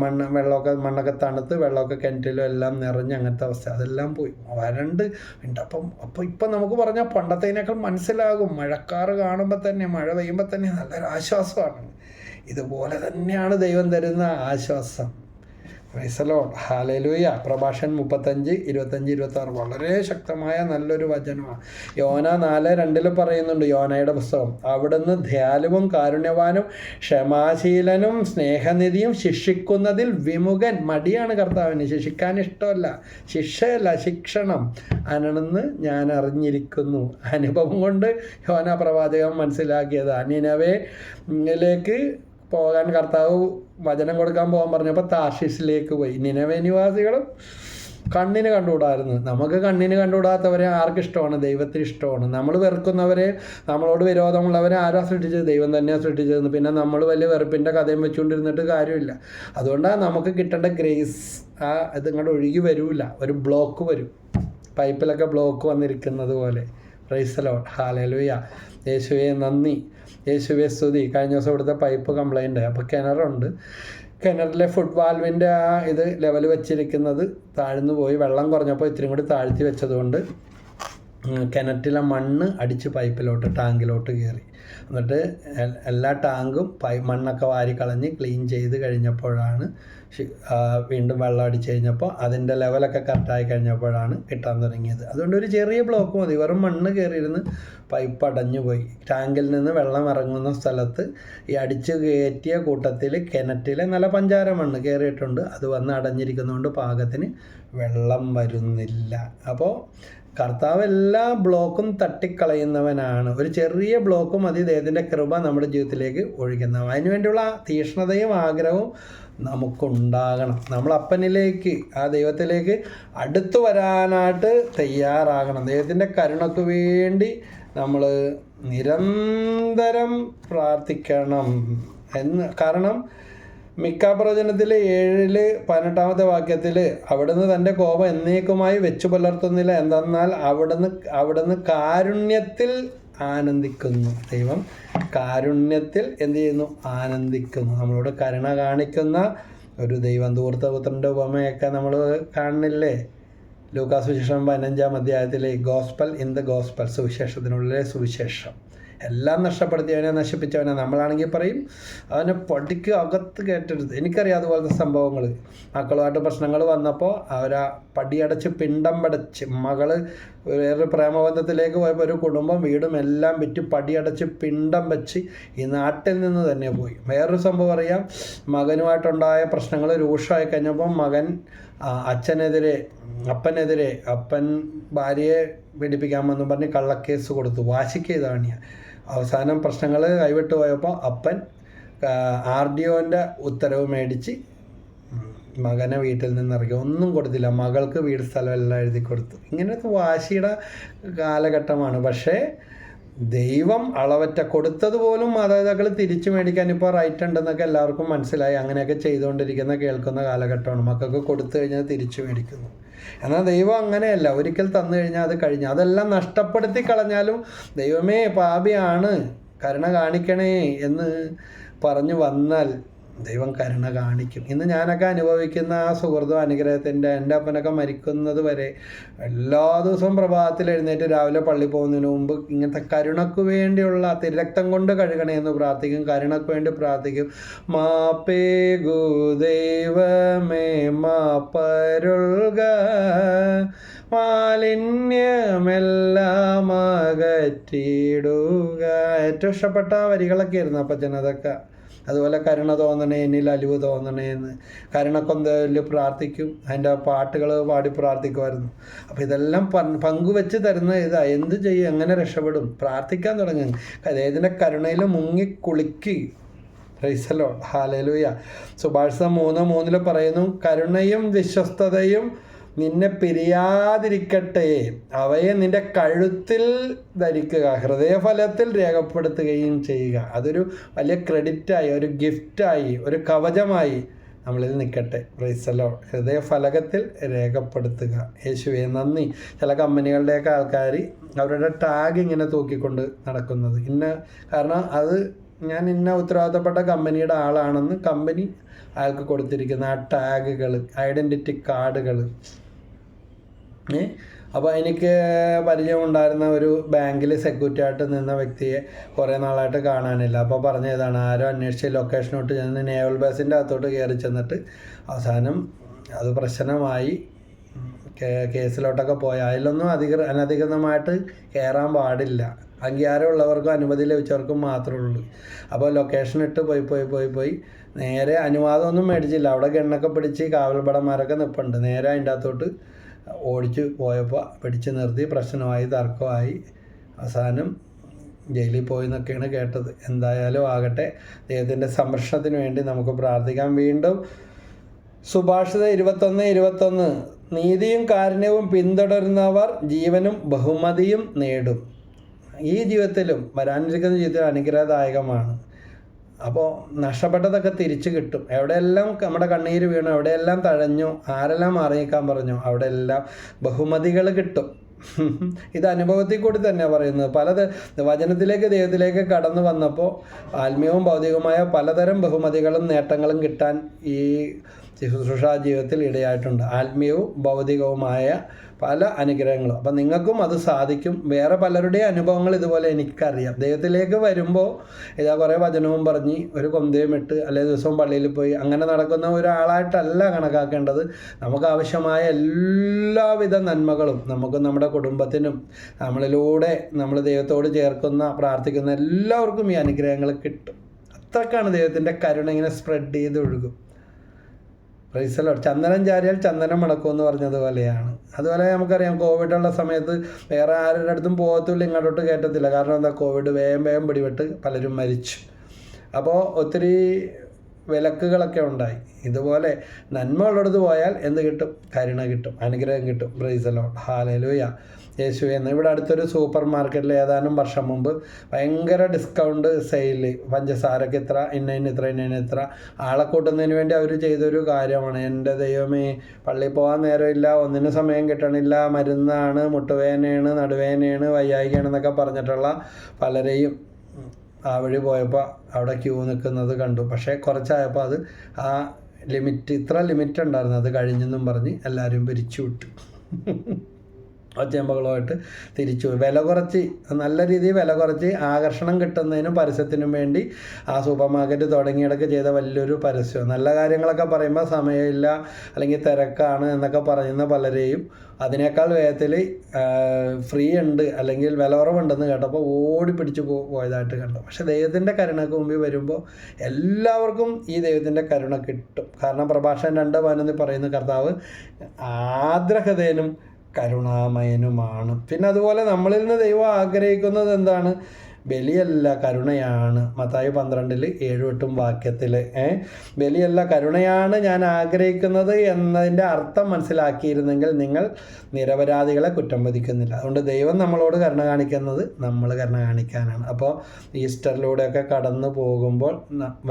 മണ്ണൊക്കെ തണുത്ത് വെള്ളമൊക്കെ കിണറ്റിലും എല്ലാം നിറഞ്ഞ് അങ്ങനത്തെ അവസ്ഥ. അതെല്ലാം പോയി, വരണ്ട് ഉണ്ട്. അപ്പോൾ ഇപ്പം നമുക്ക് പറഞ്ഞാൽ പണ്ടത്തേനേക്കാൾ മനസ്സിലാകും. മഴക്കാറ് കാണുമ്പോൾ തന്നെ, മഴ പെയ്യുമ്പോൾ തന്നെ നല്ലൊരു ആശ്വാസമാണ്. ഇതുപോലെ തന്നെയാണ് ദൈവം തരുന്ന ആശ്വാസം. Price the lord, hallelujah. പ്രഭാഷകൻ 35:25-26 വളരെ ശക്തമായ നല്ലൊരു വചനമാണ്. യോന 4:2 പറയുന്നുണ്ട്, യോനയുടെ പുസ്തകം, അവിടുന്ന് ദയാലുവും കാരുണ്യവാനും ക്ഷമാശീലനും സ്നേഹനിധിയും, ശിക്ഷിക്കുന്നതിൽ വിമുഖൻ. മടിയാണ് കർത്താവിന്, ശിക്ഷിക്കാൻ ഇഷ്ടമല്ല, ശിക്ഷയല്ല ശിക്ഷണം ആണെന്ന് ഞാൻ അറിഞ്ഞിരിക്കുന്നു. അനുഭവം കൊണ്ട് യോന പ്രവാചകൻ മനസ്സിലാക്കിയത്. നിനവേയിലേക്ക് പോകാൻ കർത്താവ് വചനം കൊടുക്കാൻ പോകാൻ പറഞ്ഞപ്പോൾ താർശീഷിലേക്ക് പോയി. നിനവേ നിവാസികളും കണ്ണിന് കണ്ടുകൂടായിരുന്നു. നമുക്ക് കണ്ണിന് കണ്ടുകൂടാത്തവരെ ആർക്കിഷ്ടമാണ്? ദൈവത്തിന് ഇഷ്ടമാണ്. നമ്മൾ വെറുക്കുന്നവരെ, നമ്മളോട് വിരോധമുള്ളവരെ ആരാ സൃഷ്ടിച്ചത്? ദൈവം തന്നെയാണ് സൃഷ്ടിച്ചതെന്ന്. പിന്നെ നമ്മൾ വലിയ വെറുപ്പിൻ്റെ കഥയും വെച്ചുകൊണ്ടിരുന്നിട്ട് കാര്യമില്ല. അതുകൊണ്ടാണ് നമുക്ക് കിട്ടേണ്ട ഗ്രേസ് ഇത് ഇങ്ങോട്ട് ഒഴുകി വരില്ല. ഒരു ബ്ലോക്ക് വരും, പൈപ്പിലൊക്കെ ബ്ലോക്ക് വന്നിരിക്കുന്നത് പോലെ. Price the lord, hallelujah. യേശുവേ നന്ദി, യേശുവേ സ്തുതി. കഴിഞ്ഞ ദിവസം ഇവിടുത്തെ പൈപ്പ് കംപ്ലൈൻ്റ് ആയി. അപ്പോൾ കിണറുണ്ട്, കിണറിലെ ഫുഡ് വാൽവിൻ്റെ ഇത് ലെവൽ വെച്ചിരിക്കുന്നത് താഴ്ന്നു പോയി. വെള്ളം കുറഞ്ഞപ്പോൾ ഇത്തിരി കൂടി താഴ്ത്തി വെച്ചതുകൊണ്ട് കിണറ്റിലെ മണ്ണ് അടിച്ച് പൈപ്പിലോട്ട് ടാങ്കിലോട്ട് കയറി. എന്നിട്ട് എല്ലാ ടാങ്കും മണ്ണൊക്കെ വാരിക്കളഞ്ഞ് ക്ലീൻ ചെയ്ത് കഴിഞ്ഞപ്പോഴാണ് വീണ്ടും വെള്ളം അടിച്ച് കഴിഞ്ഞപ്പോൾ അതിൻ്റെ ലെവലൊക്കെ കറക്റ്റായി കഴിഞ്ഞപ്പോഴാണ് കിട്ടാൻ തുടങ്ങിയത്. അതുകൊണ്ട് ഒരു ചെറിയ ബ്ലോക്ക് മതി, വെറും മണ്ണ് കയറിയിരുന്ന് പൈപ്പ് അടഞ്ഞു പോയി. ടാങ്കിൽ നിന്ന് വെള്ളം ഇറങ്ങുന്ന സ്ഥലത്ത് ഈ അടിച്ച് കയറ്റിയ കൂട്ടത്തിൽ കിണറ്റിലെ നല്ല പഞ്ചാര മണ്ണ് കയറിയിട്ടുണ്ട്. അത് വന്ന് അടഞ്ഞിരിക്കുന്നതുകൊണ്ട് പാകത്തിന് വെള്ളം വരുന്നില്ല. അപ്പോൾ കർത്താവ് എല്ലാ ബ്ലോക്കും തട്ടിക്കളയുന്നവനാണ്. ഒരു ചെറിയ ബ്ലോക്ക് മതി ദൈവത്തിൻ്റെ കൃപ നമ്മുടെ ജീവിതത്തിലേക്ക് ഒഴുകുന്നവൻ. അതിനുവേണ്ടിയുള്ള തീക്ഷ്ണതയും ആഗ്രഹവും നമുക്കുണ്ടാകണം. നമ്മൾ അപ്പനിലേക്ക്, ആ ദൈവത്തിലേക്ക് അടുത്തു വരാനായിട്ട് തയ്യാറാകണം. ദൈവത്തിൻ്റെ കരുണയ്ക്ക് വേണ്ടി നമ്മൾ നിരന്തരം പ്രാർത്ഥിക്കണം കാരണം മിക്ക പ്രവചനത്തിൽ 7:18 വാക്യത്തിൽ അവിടുന്ന് തൻ്റെ കോപം എന്നേക്കുമായി വെച്ചു പുലർത്തുന്നില്ല, എന്തെന്നാൽ അവിടുന്ന് കാരുണ്യത്തിൽ ആനന്ദിക്കുന്നു. ദൈവം കാരുണ്യത്തിൽ എന്ത് ചെയ്യുന്നു? ആനന്ദിക്കുന്നു. നമ്മളോട് കരുണ കാണിക്കുന്ന ഒരു ദൈവം. ധൂർത്തപുത്രൻ്റെ ഉപമയൊക്കെ നമ്മൾ കാണുന്നില്ലേ? ലൂക്കാ സുവിശേഷം 15-ാം അധ്യായത്തിലെ ഗോസ്പൽ ഇൻ ദ ഗോസ്പൽ, സുവിശേഷത്തിനുള്ളിലെ സുവിശേഷം. എല്ലാം നഷ്ടപ്പെടുത്തിയവനെ നശിപ്പിച്ചവനെ. നമ്മളാണെങ്കിൽ പറയും അവനെ പടിക്ക് അകത്ത് കയറ്റരുത്. എനിക്കറിയാം അതുപോലത്തെ സംഭവങ്ങൾ. മക്കളുമായിട്ട് പ്രശ്നങ്ങൾ വന്നപ്പോൾ അവരാ പടിയടച്ച് പിണ്ടം പടച്ച്, മകള് വേറൊരു പ്രേമബന്ധത്തിലേക്ക് പോയപ്പോൾ ഒരു കുടുംബം വീടും എല്ലാം വിറ്റ് പടിയടച്ച് പിണ്ടം വെച്ച് ഈ നാട്ടിൽ നിന്ന് തന്നെ പോയി. വേറൊരു സംഭവം അറിയാം, മകനുമായിട്ടുണ്ടായ പ്രശ്നങ്ങൾ രൂക്ഷമായി കഴിഞ്ഞപ്പോൾ മകൻ അപ്പനെതിരെ അപ്പൻ ഭാര്യയെ പീഡിപ്പിക്കാമെന്നും പറഞ്ഞ് കള്ളക്കേസ് കൊടുത്തു. വാശിക്ക് ഇതാണ്. അവസാനം പ്രശ്നങ്ങൾ കൈവിട്ട് പോയപ്പോൾ അപ്പൻ RDOൻ്റെ ഉത്തരവ് മേടിച്ച് മകനെ വീട്ടിൽ നിന്നിറങ്ങി. ഒന്നും കൊടുത്തില്ല, മകൾക്ക് വീട് സ്ഥലമെല്ലാം എഴുതി കൊടുത്തു. ഇങ്ങനത്തെ വാശിയുടെ കാലഘട്ടമാണ്. പക്ഷേ ദൈവം അളവറ്റ കൊടുത്തതുപോലും മാതാപിതാക്കൾ തിരിച്ചു മേടിക്കാൻ ഇപ്പോൾ റൈറ്റ് ഉണ്ടെന്നൊക്കെ എല്ലാവർക്കും മനസ്സിലായി. അങ്ങനെയൊക്കെ ചെയ്തുകൊണ്ടിരിക്കുന്ന കേൾക്കുന്ന കാലഘട്ടമാണ്. മക്കൾക്ക് കൊടുത്തു കഴിഞ്ഞാൽ തിരിച്ചു മേടിക്കുന്നു. എന്നാൽ ദൈവം അങ്ങനെയല്ല. ഒരിക്കൽ തന്നു കഴിഞ്ഞാൽ അത് കഴിഞ്ഞു. അതെല്ലാം നഷ്ടപ്പെടുത്തി കളഞ്ഞാലും ദൈവമേ പാപിയാണ്, കരുണ കാണിക്കണേ എന്ന് പറഞ്ഞു വന്നാൽ ദൈവം കരുണ കാണിക്കും. ഇന്ന് ഞാനൊക്കെ അനുഭവിക്കുന്ന ആ സുഹൃത്തും അനുഗ്രഹത്തിൻ്റെ, എൻ്റെ അപ്പനൊക്കെ മരിക്കുന്നത് വരെ എല്ലാ ദിവസവും പ്രഭാതത്തിൽ എഴുന്നേറ്റ് രാവിലെ പള്ളി പോകുന്നതിന് മുമ്പ് ഇങ്ങനത്തെ കരുണയ്ക്ക് വേണ്ടിയുള്ള തിരക്തം കൊണ്ട് കഴുകണേ എന്ന് പ്രാർത്ഥിക്കും. കരുണയ്ക്ക് വേണ്ടി പ്രാർത്ഥിക്കും. മാപ്പേകു ദൈവമേ മാപ്പരുൾക, മാലിന്യമെല്ലാം അകറ്റിയിടുക. ഏറ്റവും ഇഷ്ടപ്പെട്ട വരികളൊക്കെ ആയിരുന്നു അപ്പച്ചൻ അതൊക്കെ. അതുപോലെ കരുണ തോന്നണേ, എന്നിൽ അലിവ് തോന്നണേ എന്ന് കരുണക്കൊന്തയിൽ പ്രാർത്ഥിക്കും. അതിൻ്റെ പാട്ടുകൾ പാടി പ്രാർത്ഥിക്കുമായിരുന്നു. അപ്പോൾ ഇതെല്ലാം പങ്കുവെച്ച് തരുന്ന ഇതാ. എന്ത് ചെയ്യും, എങ്ങനെ രക്ഷപ്പെടും? പ്രാർത്ഥിക്കാൻ തുടങ്ങും. അദ്ദേഹത്തിൻ്റെ കരുണയിൽ മുങ്ങിക്കുളിക്ക്. Praise the lord, hallelujah. സുഭാഷിതം 3:3 പറയുന്നു, കരുണയും വിശ്വസ്തതയും നിന്നെ പിരിയാതിരിക്കട്ടെ, അവയെ നിന്റെ കഴുത്തിൽ ധരിക്കുക, ഹൃദയഫലത്തിൽ രേഖപ്പെടുത്തുകയും ചെയ്യുക. അതൊരു വലിയ ക്രെഡിറ്റായി, ഒരു ഗിഫ്റ്റായി, ഒരു കവചമായി നമ്മളിൽ നിൽക്കട്ടെ. Price the Lord. ഹൃദയഫലകത്തിൽ രേഖപ്പെടുത്തുക. യേശുവേ നന്ദി. ചില കമ്പനികളുടെയൊക്കെ ആൾക്കാർ അവരുടെ ടാഗ് ഇങ്ങനെ തൂക്കിക്കൊണ്ട് നടക്കുന്നത്, കാരണം അത് ഞാൻ ഉത്തരവാദിത്തപ്പെട്ട കമ്പനിയുടെ ആളാണെന്ന് കമ്പനി അയാൾക്ക് കൊടുത്തിരിക്കുന്ന ആ ടാഗുകൾ, ഐഡൻറ്റിറ്റി കാർഡുകൾ. അപ്പോൾ എനിക്ക് പരിചയമുണ്ടായിരുന്ന ഒരു ബാങ്കിൽ സെക്യൂരിറ്റി ആയിട്ട് നിന്ന വ്യക്തിയെ കുറേ നാളായിട്ട് കാണാനില്ല. അപ്പോൾ പറഞ്ഞതാണ്, ആരോ അന്വേഷിച്ച് ലൊക്കേഷനോട്ട് ചെന്ന് നേവൽ ബേസിൻ്റെ അകത്തോട്ട് കയറി ചെന്നിട്ട് അവസാനം അത് പ്രശ്നമായി, കേസിലോട്ടൊക്കെ പോയി. അതിലൊന്നും അനധികൃതമായിട്ട് കയറാൻ പാടില്ല. അംഗീകാരമുള്ളവർക്കും അനുമതി ലഭിച്ചവർക്കും മാത്രമേ ഉള്ളൂ. അപ്പോൾ ലൊക്കേഷൻ ഇട്ട് പോയി നേരെ അനുവാദമൊന്നും മേടിച്ചില്ല. അവിടെ ഗണ്ണൊക്കെ പിടിച്ച് കാവൽപടന്മാരൊക്കെ നിൽപ്പുണ്ട്. നേരെ അതിൻ്റെ അകത്തോട്ട് ഓടിച്ച് പോയപ്പോൾ പിടിച്ച് നിർത്തി, പ്രശ്നമായി, തർക്കമായി, അവസാനം ജയിലിൽ പോയി എന്നൊക്കെയാണ് കേട്ടത്. എന്തായാലും ആകട്ടെ, ദൈവത്തിൻ്റെ സംരക്ഷണത്തിന് വേണ്ടി നമുക്ക് പ്രാർത്ഥിക്കാം. വീണ്ടും സുഭാഷിതം 21:21, നീതിയും കാരുണ്യവും പിന്തുടരുന്നവർ ജീവനും ബഹുമതിയും നേടും. ഈ ജീവിതത്തിലും വരാനിരിക്കുന്ന ജീവിതത്തിൽ അനുഗ്രഹദായകമാണ്. അപ്പോൾ നഷ്ടപ്പെട്ടതൊക്കെ തിരിച്ചു കിട്ടും. എവിടെയെല്ലാം നമ്മുടെ കണ്ണീര് വീണു, എവിടെയെല്ലാം തഴഞ്ഞു, ആരെല്ലാം അറിയിക്കാൻ പറഞ്ഞു, അവിടെയെല്ലാം ബഹുമതികൾ കിട്ടും. ഇത് അനുഭവത്തിൽ കൂടി തന്നെ പറയുന്നത്. വചനത്തിലേക്ക്, ദൈവത്തിലേക്ക് കടന്നു വന്നപ്പോൾ ആത്മീയവും ഭൗതികവുമായ പലതരം ബഹുമതികളും നേട്ടങ്ങളും കിട്ടാൻ ഈ ശുശ്രൂഷാ ജീവിതത്തിൽ ഇടയായിട്ടുണ്ട്. ആത്മീയവും ഭൗതികവുമായ പല അനുഗ്രഹങ്ങളും. അപ്പം നിങ്ങൾക്കും അത് സാധിക്കും. വേറെ പലരുടെയും അനുഭവങ്ങൾ ഇതുപോലെ എനിക്കറിയാം. ദൈവത്തിലേക്ക് വരുമ്പോൾ ഇതാ കുറേ വചനവും പറഞ്ഞ് ഒരു കൊന്തയും ഇട്ട് അല്ലെങ്കിൽ ദിവസവും പള്ളിയിൽ പോയി അങ്ങനെ നടക്കുന്ന ഒരാളായിട്ടല്ല കണക്കാക്കേണ്ടത്. നമുക്ക് ആവശ്യമായ എല്ലാവിധ നന്മകളും നമുക്കും നമ്മുടെ കുടുംബത്തിനും നമ്മളിലൂടെ നമ്മൾ ദൈവത്തോട് ചേർക്കുന്ന പ്രാർത്ഥിക്കുന്ന എല്ലാവർക്കും ഈ അനുഗ്രഹങ്ങൾ കിട്ടും. അത്രക്കാണ് ദൈവത്തിൻ്റെ കരുണ ഇങ്ങനെ സ്പ്രെഡ് ചെയ്ത് ഒഴുകും. Price the Lord. ചന്ദനം ചാരിയാൽ ചന്ദനം മണക്കുമെന്ന് പറഞ്ഞതുപോലെയാണ്. അതുപോലെ നമുക്കറിയാം, കോവിഡുള്ള സമയത്ത് വേറെ ആരുടെ അടുത്തും പോകത്തില്ല, ഇങ്ങോട്ടോട്ട് കയറ്റത്തില്ല. കാരണം എന്താ, കോവിഡ് വേഗം പിടിപെട്ട് പലരും മരിച്ചു. അപ്പോൾ ഒത്തിരി വിലക്കുകളൊക്കെ ഉണ്ടായി. ഇതുപോലെ നന്മ ഉള്ളിടത്ത് പോയാൽ എന്ത് കിട്ടും? കരുണ കിട്ടും, അനുഗ്രഹം കിട്ടും. Price the lord. ഹല്ലേലൂയ. യേശുവേ. ഇവിടെ അടുത്തൊരു സൂപ്പർ മാർക്കറ്റിൽ ഏതാനും വർഷം മുമ്പ് ഭയങ്കര ഡിസ്കൗണ്ട് സെയിൽ, പഞ്ചസാരക്ക് ഇത്ര, ഇന്ന ആളെ കൂട്ടുന്നതിന് വേണ്ടി അവർ ചെയ്തൊരു കാര്യമാണ്. എൻ്റെ ദൈവമേ, പള്ളിയിൽ പോകാൻ നേരമില്ല, ഒന്നിനും സമയം കിട്ടണില്ല, മരുന്നാണ്, മുട്ടുവേദനയാണ്, നടുവേദനയാണ്, വയ്യായികയാണെന്നൊക്കെ പറഞ്ഞിട്ടുള്ള പലരെയും ആ വഴി പോയപ്പോൾ അവിടെ ക്യൂ നിൽക്കുന്നത് കണ്ടു. പക്ഷേ കുറച്ചായപ്പോൾ അത് ആ ഇത്ര ലിമിറ്റ് ഉണ്ടായിരുന്നു, അത് കഴിഞ്ഞെന്നും പറഞ്ഞ് എല്ലാവരും പിരിച്ചു വിട്ടു. ഒച്ചയമ്പകളുമായിട്ട് തിരിച്ചു പോയി. വില കുറച്ച്, നല്ല രീതിയിൽ വില കുറച്ച് ആകർഷണം കിട്ടുന്നതിനും പരസ്യത്തിനും വേണ്ടി ആ സൂപ്പർ മാർക്കറ്റ് തുടങ്ങിയിടയ്ക്ക് ചെയ്ത വലിയൊരു പരസ്യം. നല്ല കാര്യങ്ങളൊക്കെ പറയുമ്പോൾ സമയമില്ല, അല്ലെങ്കിൽ തിരക്കാണ് എന്നൊക്കെ പറയുന്ന പലരെയും അതിനേക്കാൾ വേഗത്തിൽ ഫ്രീ ഉണ്ട് അല്ലെങ്കിൽ വില കുറവുണ്ടെന്ന് കേട്ടപ്പോൾ ഓടി പിടിച്ച് പോയതായിട്ട് കണ്ടു. പക്ഷേ ദൈവത്തിൻ്റെ കരുണക്ക് മുമ്പിൽ വരുമ്പോൾ എല്ലാവർക്കും ഈ ദൈവത്തിൻ്റെ കരുണ കിട്ടും. കാരണം പ്രഭാഷകൻ 2:11 പറയുന്ന കർത്താവ് ആർദ്രഹൃദയനും കരുണാമയനുമാണ്. പിന്നെ അതുപോലെ നമ്മളിൽ നിന്ന് ദൈവം ആഗ്രഹിക്കുന്നത് എന്താണ്? ബലിയല്ല, കരുണയാണ്. മത്തായി 12:7-8 വാക്യത്തിൽ ബലിയല്ല കരുണയാണ് ഞാൻ ആഗ്രഹിക്കുന്നത് എന്നതിൻ്റെ അർത്ഥം മനസ്സിലാക്കിയിരുന്നെങ്കിൽ നിങ്ങൾ നിരപരാധികളെ കുറ്റം വിധിക്കുന്നില്ല. അതുകൊണ്ട് ദൈവം നമ്മളോട് കരുണ കാണിക്കുന്നത് നമ്മൾ കരുണ കാണിക്കാനാണ്. അപ്പോൾ ഈസ്റ്ററിലൂടെയൊക്കെ കടന്നു പോകുമ്പോൾ,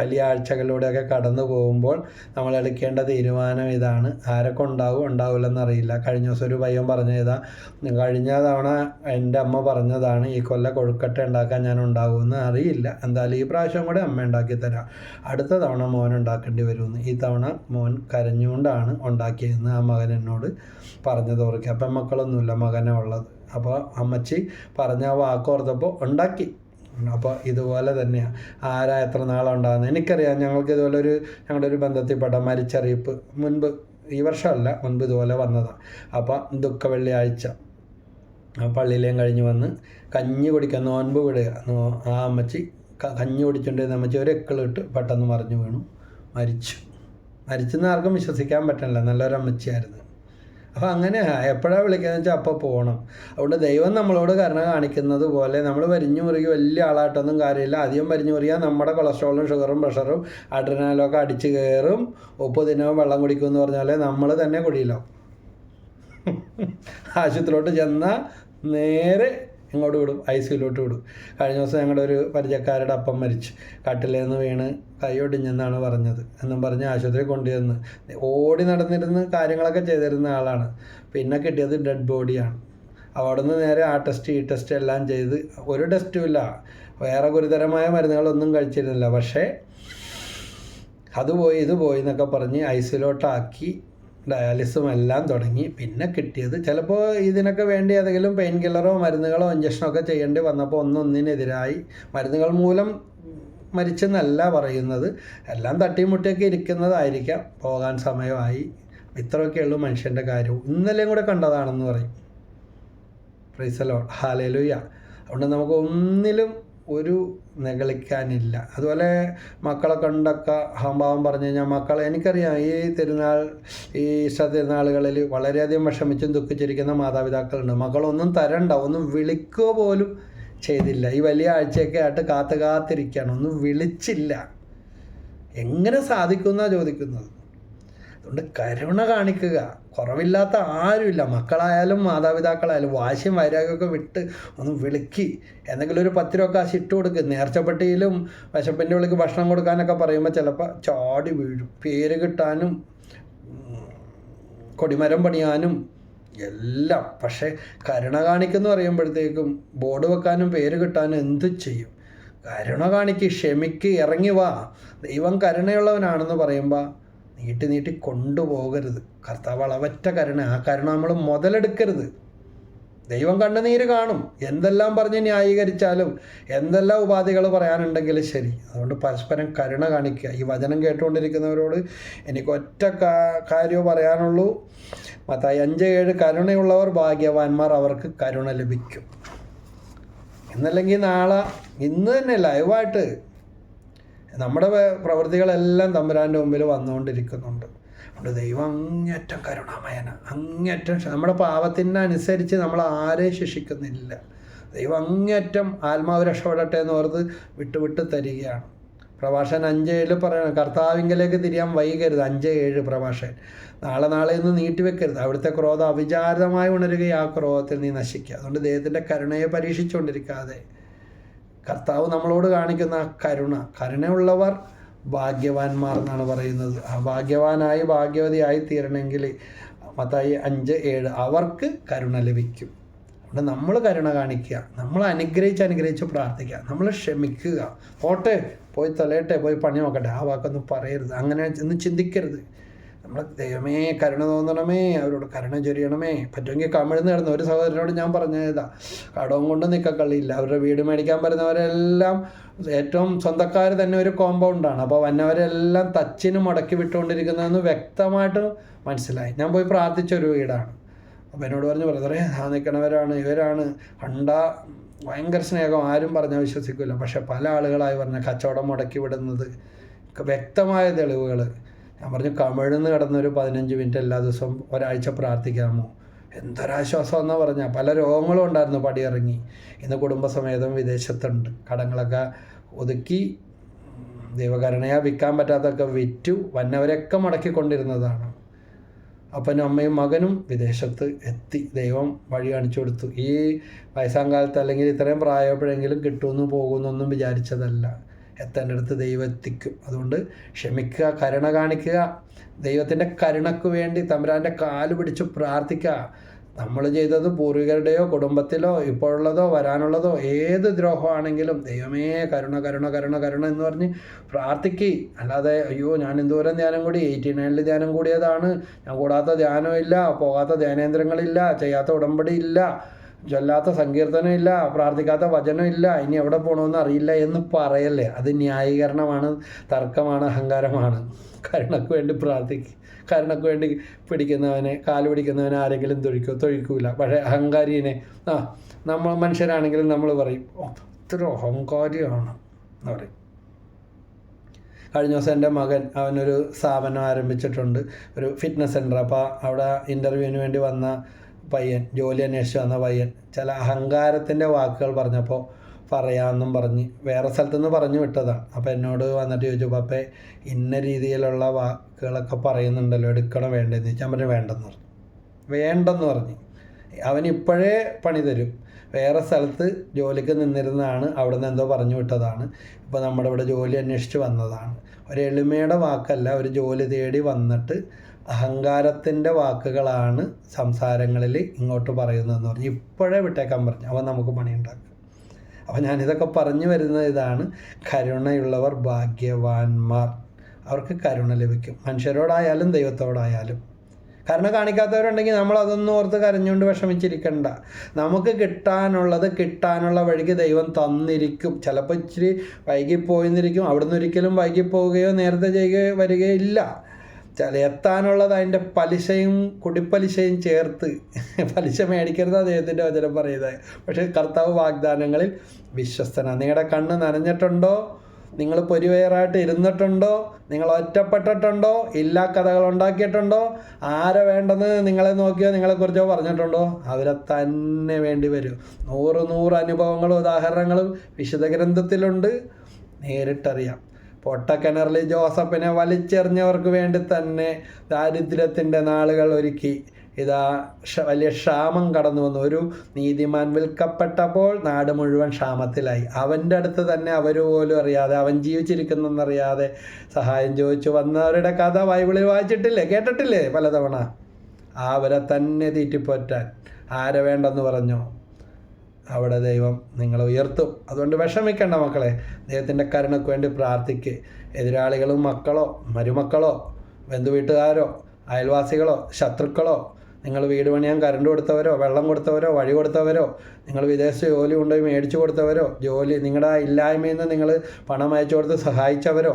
വലിയ ആഴ്ചകളിലൂടെയൊക്കെ കടന്നു പോകുമ്പോൾ നമ്മൾ എടുക്കേണ്ട തീരുമാനം ഇതാണ്. ആരൊക്കെ ഉണ്ടാവില്ലെന്നറിയില്ല. കഴിഞ്ഞ ദിവസം ഒരു പയ്യൻ പറഞ്ഞതാ, കഴിഞ്ഞ തവണ എൻ്റെ അമ്മ പറഞ്ഞതാണ് ഈ കൊല്ല കൊഴുക്കട്ട ഉണ്ടാക്കാൻ ഞാൻ ഉണ്ടാകുമെന്ന് അറിയില്ല, എന്തായാലും ഈ പ്രാവശ്യം കൂടെ അമ്മ ഉണ്ടാക്കി തരാം, അടുത്ത തവണ മോൻ ഉണ്ടാക്കേണ്ടി വരുമെന്ന്. ഈ തവണ മോൻ കരഞ്ഞുകൊണ്ടാണ് ഉണ്ടാക്കിയതെന്ന് ആ മകൻ എന്നോട് പറഞ്ഞത് ഓർക്കുക. അപ്പം മക്കളൊന്നുമില്ല, മകനെ ഉള്ളത്. അപ്പോൾ അമ്മച്ചി പറഞ്ഞ ആ വാക്കോർത്തപ്പോൾ ഉണ്ടാക്കി. അപ്പോൾ ഇതുപോലെ തന്നെയാണ്. ആരാ എത്ര നാളുണ്ടാകുന്നത് എനിക്കറിയാം. ഞങ്ങൾക്ക് ഇതുപോലെ ഞങ്ങളുടെ ഒരു ബന്ധത്തിൽപ്പെട്ട മരിച്ചറിയിപ്പ് മുൻപ്, ഈ വർഷമല്ല, മുൻപ് ഇതുപോലെ വന്നതാണ്. അപ്പം ദുഃഖ വെള്ളിയാഴ്ച പള്ളിയിലേയും കഴിഞ്ഞ് വന്ന് കഞ്ഞി കുടിക്കാൻ നോൻപ് വിടുക. ആ അമ്മച്ചി കഞ്ഞി കുടിച്ചുകൊണ്ടിരുന്ന അമ്മച്ചി ഒരു എക്കിളിട്ട് പെട്ടെന്ന് മറിഞ്ഞു വീണു, മരിച്ചെന്ന് ആർക്കും വിശ്വസിക്കാൻ പറ്റണില്ല. നല്ലൊരു അമ്മച്ചിയായിരുന്നു. അപ്പോൾ അങ്ങനെ എപ്പോഴാണ് വിളിക്കുകയെന്ന് വെച്ചാൽ അപ്പോൾ പോകണം. അതുകൊണ്ട് ദൈവം നമ്മളോട് കരുണ കാണിക്കുന്നത് പോലെ നമ്മൾ വരിഞ്ഞു മുറുകി വലിയ ആളായിട്ടൊന്നും കാര്യമില്ല. അധികം വരിഞ്ഞു മുറിയാൽ നമ്മുടെ കൊളസ്ട്രോളും ഷുഗറും പ്രഷറും അഡ്രിനാലും ഒക്കെ അടിച്ച് കയറും. 30 ദിനവും വെള്ളം കുടിക്കുമെന്ന് പറഞ്ഞാൽ നമ്മൾ തന്നെ കുഴിയിലാവും. ആശുപത്രിയിലോട്ട് ചെന്നാൽ നേരെ ഇങ്ങോട്ട് വിടും, ICUലോട്ട് വിടും. കഴിഞ്ഞ ദിവസം ഞങ്ങളുടെ ഒരു പരിചയക്കാരുടെ അപ്പം മരിച്ചു, കട്ടിലേന്ന് വീണ് കൈ ഒടിഞ്ഞെന്നാണ് പറഞ്ഞത് എന്നും പറഞ്ഞ് ആശുപത്രി കൊണ്ടുവന്ന് ഓടി നടന്നിരുന്ന് കാര്യങ്ങളൊക്കെ ചെയ്തിരുന്ന ആളാണ്. പിന്നെ കിട്ടിയത് ഡെഡ് ബോഡിയാണ്. അവിടെ നിന്ന് നേരെ ആ ടെസ്റ്റ് ഈ ടെസ്റ്റ് എല്ലാം ചെയ്ത് ഒരു ടെസ്റ്റും ഇല്ല, വേറെ ഗുരുതരമായ മരുന്നുകളൊന്നും കഴിച്ചിരുന്നില്ല. പക്ഷേ അത് പോയി ഇത് പോയി എന്നൊക്കെ പറഞ്ഞ് ICUലോട്ടാക്കി ഡയാലിസും എല്ലാം തുടങ്ങി. പിന്നെ കിട്ടിയത് ചിലപ്പോൾ ഇതിനൊക്കെ വേണ്ടി ഏതെങ്കിലും പെയിൻ കില്ലറോ മരുന്നുകളോ ഇഞ്ചക്ഷനോ ഒക്കെ ചെയ്യേണ്ടി വന്നപ്പോൾ ഒന്നൊന്നിനെതിരായി മരുന്നുകൾ മൂലം മരിച്ചെന്നല്ല പറയുന്നത്, എല്ലാം തട്ടിമുട്ടിയൊക്കെ ഇരിക്കുന്നതായിരിക്കാം. പോകാൻ സമയമായി. ഇത്രയൊക്കെയുള്ളൂ മനുഷ്യൻ്റെ കാര്യവും. ഇന്നലെയും കൂടെ കണ്ടതാണെന്ന് പറയും. Price the lord, hallelujah. അതുകൊണ്ട് നമുക്ക് ഒന്നിലും ഒരു നെകളിക്കാനില്ല. അതുപോലെ മക്കളെ കണ്ടൊക്കെ അഹംഭാവം പറഞ്ഞു കഴിഞ്ഞാൽ മക്കൾ, എനിക്കറിയാം ഈ തിരുനാൾ, ഈ ഈസ്റ്റർ തിരുനാളുകളിൽ വളരെയധികം വിഷമിച്ചും ദുഃഖിച്ചിരിക്കുന്ന മാതാപിതാക്കളുണ്ട്. മക്കളൊന്നും തരണ്ട, ഒന്നും വിളിക്കുക പോലും ചെയ്തില്ല. ഈ വലിയ ആഴ്ചയൊക്കെ ആയിട്ട് കാത്തിരിക്കുകയാണ്, ഒന്നും വിളിച്ചില്ല. എങ്ങനെ സാധിക്കുമെന്നാണ് ചോദിക്കുന്നത്. അതുകൊണ്ട് കരുണ കാണിക്കുക. കുറവില്ലാത്ത ആരുമില്ല, മക്കളായാലും മാതാപിതാക്കളായാലും. വാശിയും വൈരാഗ്യമൊക്കെ വിട്ട് ഒന്ന് വിളിക്ക്. എന്തെങ്കിലും ഒരു 10 രൂപ കാശ് ഇട്ട് കൊടുക്കുക. നേർച്ചപ്പെട്ടിയിലും വിശപ്പിൻ്റെ ഉള്ളിൽ ഭക്ഷണം കൊടുക്കാനൊക്കെ പറയുമ്പോൾ ചിലപ്പോൾ ചാടി വീഴും. പേര് കിട്ടാനും കൊടിമരം പണിയാനും എല്ലാം. പക്ഷേ കരുണ കാണിക്കുന്നു പറയുമ്പോഴത്തേക്കും ബോർഡ് വെക്കാനും പേര് കിട്ടാനും എന്ത് ചെയ്യും? കരുണ കാണിക്ക്, ക്ഷമിക്ക്, ഇറങ്ങി വാ. ദൈവം കരുണയുള്ളവനാണെന്ന് പറയുമ്പോൾ നീട്ടി കൊണ്ടുപോകരുത്. കർത്താവ് അളവറ്റ കരുണ, ആ കരുണ നമ്മൾ മുതലെടുക്കരുത്. ദൈവം കണ്ണുനീര് കാണും. എന്തെല്ലാം പറഞ്ഞ് ന്യായീകരിച്ചാലും എന്തെല്ലാം ഉപാധികൾ പറയാനുണ്ടെങ്കിലും ശരി. അതുകൊണ്ട് പരസ്പരം കരുണ കാണിക്കുക. ഈ വചനം കേട്ടുകൊണ്ടിരിക്കുന്നവരോട് എനിക്ക് ഒറ്റ കാര്യമേ പറയാനുള്ളൂ. മത്തായി 5:7, കരുണയുള്ളവർ ഭാഗ്യവാന്മാർ, അവർക്ക് കരുണ ലഭിക്കും. ഇന്നല്ലെങ്കിൽ നാളെ, ഇന്ന് തന്നെ ലൈവായിട്ട് നമ്മുടെ പ്രവൃത്തികളെല്ലാം തമ്പുരാൻ്റെ മുമ്പിൽ വന്നുകൊണ്ടിരിക്കുന്നുണ്ട്. അതുകൊണ്ട് ദൈവം അങ്ങേറ്റം കരുണാമയന, അങ്ങേറ്റം നമ്മുടെ പാപത്തിനനുസരിച്ച് നമ്മൾ ആരെയും ശിക്ഷിക്കുന്നില്ല. ദൈവം അങ്ങേറ്റം ആത്മാവ് രക്ഷപ്പെടട്ടെ എന്ന് ഓർത്ത് വിട്ട് തരികയാണ്. പ്രഭാഷകൻ 5:7 പറയണം, കർത്താവിങ്കലേക്ക് തിരിയാൻ വൈകരുത്. 5:7 പ്രഭാഷകൻ. നാളെ എന്ന് നീട്ടിവെക്കരുത്. അവിടുത്തെ ക്രോധം അവിചാരിതമായി ഉണരുകയും ആ ക്രോധത്തിൽ നീ നശിക്കുക. അതുകൊണ്ട് ദൈവത്തിൻ്റെ കരുണയെ പരീക്ഷിച്ചുകൊണ്ടിരിക്കാതെ കർത്താവ് നമ്മളോട് കാണിക്കുന്ന കരുണയുള്ളവർ ഭാഗ്യവാന്മാർ എന്നാണ് പറയുന്നത്. ആ ഭാഗ്യവാനായി ഭാഗ്യവതിയായി തീരണമെങ്കിൽ മത്തായി 5:7 അവർക്ക് കരുണ ലഭിക്കും. അതുകൊണ്ട് നമ്മൾ കരുണ കാണിക്കുക, നമ്മൾ അനുഗ്രഹിച്ച് പ്രാർത്ഥിക്കുക, നമ്മൾ ക്ഷമിക്കുക. പോട്ടെ, പോയി തൊലയട്ടെ, പോയി പണി നോക്കട്ടെ, ആ വാക്കൊന്നും പറയരുത്. അങ്ങനെ ഒന്നും ചിന്തിക്കരുത്. നമ്മൾ ദൈവമേ കരുണ തോന്നണമേ, അവരോട് കരുണ ചൊരിയണമേ. പറ്റുമെങ്കിൽ കമിഴ്ന്ന് കിടന്ന് ഒരു സഹോദരനോട് ഞാൻ പറഞ്ഞതാ, കടവും കൊണ്ട് നിൽക്കക്കളിയില്ല. അവരുടെ വീട് മേടിക്കാൻ വരുന്നവരെല്ലാം ഏറ്റവും സ്വന്തക്കാർ തന്നെ ഒരു കോമ്പൗണ്ടാണ്. അപ്പോൾ വന്നവരെല്ലാം തച്ചിന് മുടക്കി വിട്ടുകൊണ്ടിരിക്കുന്നതെന്ന് വ്യക്തമായിട്ട് മനസ്സിലായി. ഞാൻ പോയി പ്രാർത്ഥിച്ചൊരു വീടാണ്. അപ്പോൾ എന്നോട് പറഞ്ഞു, ബ്രദറെ ആ നിൽക്കണവരാണ് ഇവരാണ്, ഭയങ്കര സ്നേഹം, ആരും പറഞ്ഞാൽ വിശ്വസിക്കില്ല. പക്ഷെ പല ആളുകളായി പറഞ്ഞ കച്ചവടം മുടക്കി വിടുന്നത് വ്യക്തമായ തെളിവുകൾ. ഞാൻ പറഞ്ഞു, കമിഴ്ന്ന് കിടന്നൊരു 15 മിനിറ്റ് എല്ലാ ദിവസവും ഒരാഴ്ച പ്രാർത്ഥിക്കാമോ? എന്തൊരാശ്വാസം എന്നാ പറഞ്ഞാൽ. പല രോഗങ്ങളും ഉണ്ടായിരുന്നു, പടിയിറങ്ങി. ഇന്ന് കുടുംബസമേതം വിദേശത്തുണ്ട്. കടങ്ങളൊക്കെ ഒതുക്കി, ദൈവകരുണയാ വിൽക്കാൻ പറ്റാത്തൊക്കെ വിറ്റു, വന്നവരൊക്കെ മടക്കിക്കൊണ്ടിരുന്നതാണ്. അപ്പനും അമ്മയും മകനും വിദേശത്ത് എത്തി. ദൈവം വഴി കാണിച്ചു കൊടുത്തു. ഈ വയസ്സാം കാലത്ത് അല്ലെങ്കിൽ ഇത്രയും പ്രായപ്പോഴെങ്കിലും കിട്ടുമെന്ന് പോകുമെന്നൊന്നും വിചാരിച്ചതല്ല. എത്തേണ്ടടുത്ത് ദൈവം എത്തിക്കും. അതുകൊണ്ട് ക്ഷമിക്കുക, കരുണ കാണിക്കുക. ദൈവത്തിൻ്റെ കരുണയ്ക്ക് വേണ്ടി തമ്പുരാൻ്റെ കാല് പിടിച്ച് പ്രാർത്ഥിക്കുക. നമ്മൾ ചെയ്തത് പൂർവികരുടെയോ കുടുംബത്തിലോ ഇപ്പോഴുള്ളതോ വരാനുള്ളതോ ഏത് ദ്രോഹമാണെങ്കിലും ദൈവമേ കരുണ കരുണ കരുണ കരുണ എന്ന് പറഞ്ഞ് പ്രാർത്ഥിക്കുക. അല്ലാതെ അയ്യോ ഞാൻ എന്തോരം ധ്യാനം കൂടി, 89 ധ്യാനം കൂടിയതാണ്, ഞാൻ കൂടാത്ത ധ്യാനമില്ല, പോകാത്ത ധ്യാനേന്ദ്രങ്ങളില്ല, ചെയ്യാത്ത ഉടമ്പടി ഇല്ല, ചൊല്ലാത്ത സങ്കീർത്തനമില്ല, പ്രാർത്ഥിക്കാത്ത വചനമില്ല, ഇനി എവിടെ പോകണമെന്ന് അറിയില്ല എന്ന് പറയല്ലേ. അത് ന്യായീകരണമാണ്, തർക്കമാണ്, അഹങ്കാരമാണ്. കരുണക്ക് വേണ്ടി പ്രാർത്ഥിക്കുക. കരുണക്ക് വേണ്ടി കാല് പിടിക്കുന്നവനെ ആരെങ്കിലും തൊഴിക്കൂല. പക്ഷേ അഹങ്കാരിനെ നമ്മൾ മനുഷ്യരാണെങ്കിലും നമ്മൾ പറയും, ഇത്ര അഹങ്കാരിയാണ് എന്ന് പറയും. കഴിഞ്ഞ ദിവസം എൻ്റെ മകൻ അവനൊരു സ്ഥാപനം ആരംഭിച്ചിട്ടുണ്ട്, ഒരു ഫിറ്റ്നസ് സെൻറ്റർ. അപ്പോൾ അവിടെ ഇൻ്റർവ്യൂവിന് വേണ്ടി വന്ന പയ്യൻ, ജോലി അന്വേഷിച്ച് വന്ന പയ്യൻ ചില അഹങ്കാരത്തിൻ്റെ വാക്കുകൾ പറഞ്ഞപ്പോൾ പറയാമെന്നും പറഞ്ഞ് വേറെ സ്ഥലത്തുനിന്ന് പറഞ്ഞു വിട്ടതാണ്. അപ്പോൾ എന്നോട് വന്നിട്ട് ചോദിച്ചു, പപ്പേ ഇന്ന രീതിയിലുള്ള വാക്കുകളൊക്കെ പറയുന്നുണ്ടല്ലോ, എടുക്കണം വേണ്ടെന്ന് ചോദിച്ചാൽ. ഞാൻ പറഞ്ഞു വേണ്ടെന്ന് പറഞ്ഞു. അവൻ ഇപ്പോഴേ പണി തരും. വേറെ സ്ഥലത്ത് ജോലിക്ക് നിന്നിരുന്നതാണ്, അവിടെ നിന്ന് എന്തോ പറഞ്ഞു വിട്ടതാണ്, ഇപ്പോൾ നമ്മുടെ ഇവിടെ ജോലി അന്വേഷിച്ച് വന്നതാണ്. ഒരു എളിമയുടെ വാക്കല്ല, ഒരു ജോലി തേടി വന്നിട്ട് അഹങ്കാരത്തിൻ്റെ വാക്കുകളാണ് സംസാരങ്ങളിൽ ഇങ്ങോട്ട് പറയുന്നതെന്ന് പറഞ്ഞു. ഇപ്പോഴേ വിട്ടേക്കാൻ പറഞ്ഞു, അവൻ നമുക്ക് പണിയുണ്ടാക്കും. അപ്പോൾ ഞാനിതൊക്കെ പറഞ്ഞു വരുന്നത് ഇതാണ്, കരുണയുള്ളവർ ഭാഗ്യവാന്മാർ, അവർക്ക് കരുണ ലഭിക്കും. മനുഷ്യരോടായാലും ദൈവത്തോടായാലും. കരുണ കാണിക്കാത്തവരുണ്ടെങ്കിൽ നമ്മൾ അതൊന്നും ഓർത്ത് കരഞ്ഞുകൊണ്ട് വിഷമിച്ചിരിക്കണ്ട. നമുക്ക് കിട്ടാനുള്ള വഴിക്ക് ദൈവം തന്നിരിക്കും. ചിലപ്പോൾ ഇച്ചിരി വൈകിപ്പോയിരിക്കും, അവിടുന്ന് ഒരിക്കലും വൈകിപ്പോവുകയോ നേരത്തെ ചെയ്യുകയോ വരികയില്ല. എത്താനുള്ളത് അതിൻ്റെ പലിശയും കുടിപ്പലിശയും ചേർത്ത്, പലിശ മേടിക്കരുത് അദ്ദേഹത്തിൻ്റെ വചനം പറയുന്നത്. പക്ഷേ കർത്താവ് വാഗ്ദാനങ്ങളിൽ വിശ്വസ്തനാണ്. നിങ്ങളുടെ കണ്ണ് നനഞ്ഞിട്ടുണ്ടോ? നിങ്ങൾ പൊരിവയറായിട്ട് ഇരുന്നിട്ടുണ്ടോ? നിങ്ങൾ ഒറ്റപ്പെട്ടിട്ടുണ്ടോ? ഇല്ലാ കഥകൾ ഉണ്ടാക്കിയിട്ടുണ്ടോ? ആരെ വേണ്ടെന്ന് നിങ്ങളെ നോക്കിയോ നിങ്ങളെക്കുറിച്ചോ പറഞ്ഞിട്ടുണ്ടോ? അവരെ തന്നെ വേണ്ടി വരും. 100 അനുഭവങ്ങളും ഉദാഹരണങ്ങളും വിശുദ്ധ ഗ്രന്ഥത്തിലുണ്ട്, നേരിട്ടറിയാം. പൊട്ടക്കിണറിൽ ജോസഫിനെ വലിച്ചെറിഞ്ഞവർക്ക് വേണ്ടി തന്നെ ദാരിദ്ര്യത്തിൻ്റെ നാളുകൾ ഒരുക്കി. ഇതാ വലിയ ക്ഷാമം കടന്നു വന്നു. ഒരു നീതിമാൻ വിൽക്കപ്പെട്ടപ്പോൾ നാട് മുഴുവൻ ക്ഷാമത്തിലായി. അവൻ്റെ അടുത്ത് തന്നെ അവർ പോലും അറിയാതെ, അവൻ ജീവിച്ചിരിക്കുന്നെന്നറിയാതെ സഹായം ചോദിച്ചു വന്നവരുടെ കഥ ബൈബിളിൽ വായിച്ചിട്ടില്ലേ, കേട്ടിട്ടില്ലേ പലതവണ? അവരെ തന്നെ തീറ്റിപ്പോറ്റാൻ ആരെ വേണ്ടെന്ന് പറഞ്ഞോ, അവിടെ ദൈവം നിങ്ങളെ ഉയർത്തും. അതുകൊണ്ട് വിഷമിക്കേണ്ട മക്കളെ, ദൈവത്തിൻ്റെ കരുണയ്ക്ക് വേണ്ടി പ്രാർത്ഥിക്കുക. എതിരാളികളും മക്കളോ മരുമക്കളോ ബന്ധുവീട്ടുകാരോ അയൽവാസികളോ ശത്രുക്കളോ, നിങ്ങൾ വീട് പണിയാൻ കറണ്ട് കൊടുത്തവരോ വെള്ളം കൊടുത്തവരോ വഴി കൊടുത്തവരോ, നിങ്ങൾ വിദേശ ജോലി കൊണ്ടുപോയി മേടിച്ചു കൊടുത്തവരോ, ജോലി നിങ്ങളുടെ ഇല്ലായ്മയിൽ നിന്ന് നിങ്ങൾ പണം അയച്ചു കൊടുത്ത് സഹായിച്ചവരോ,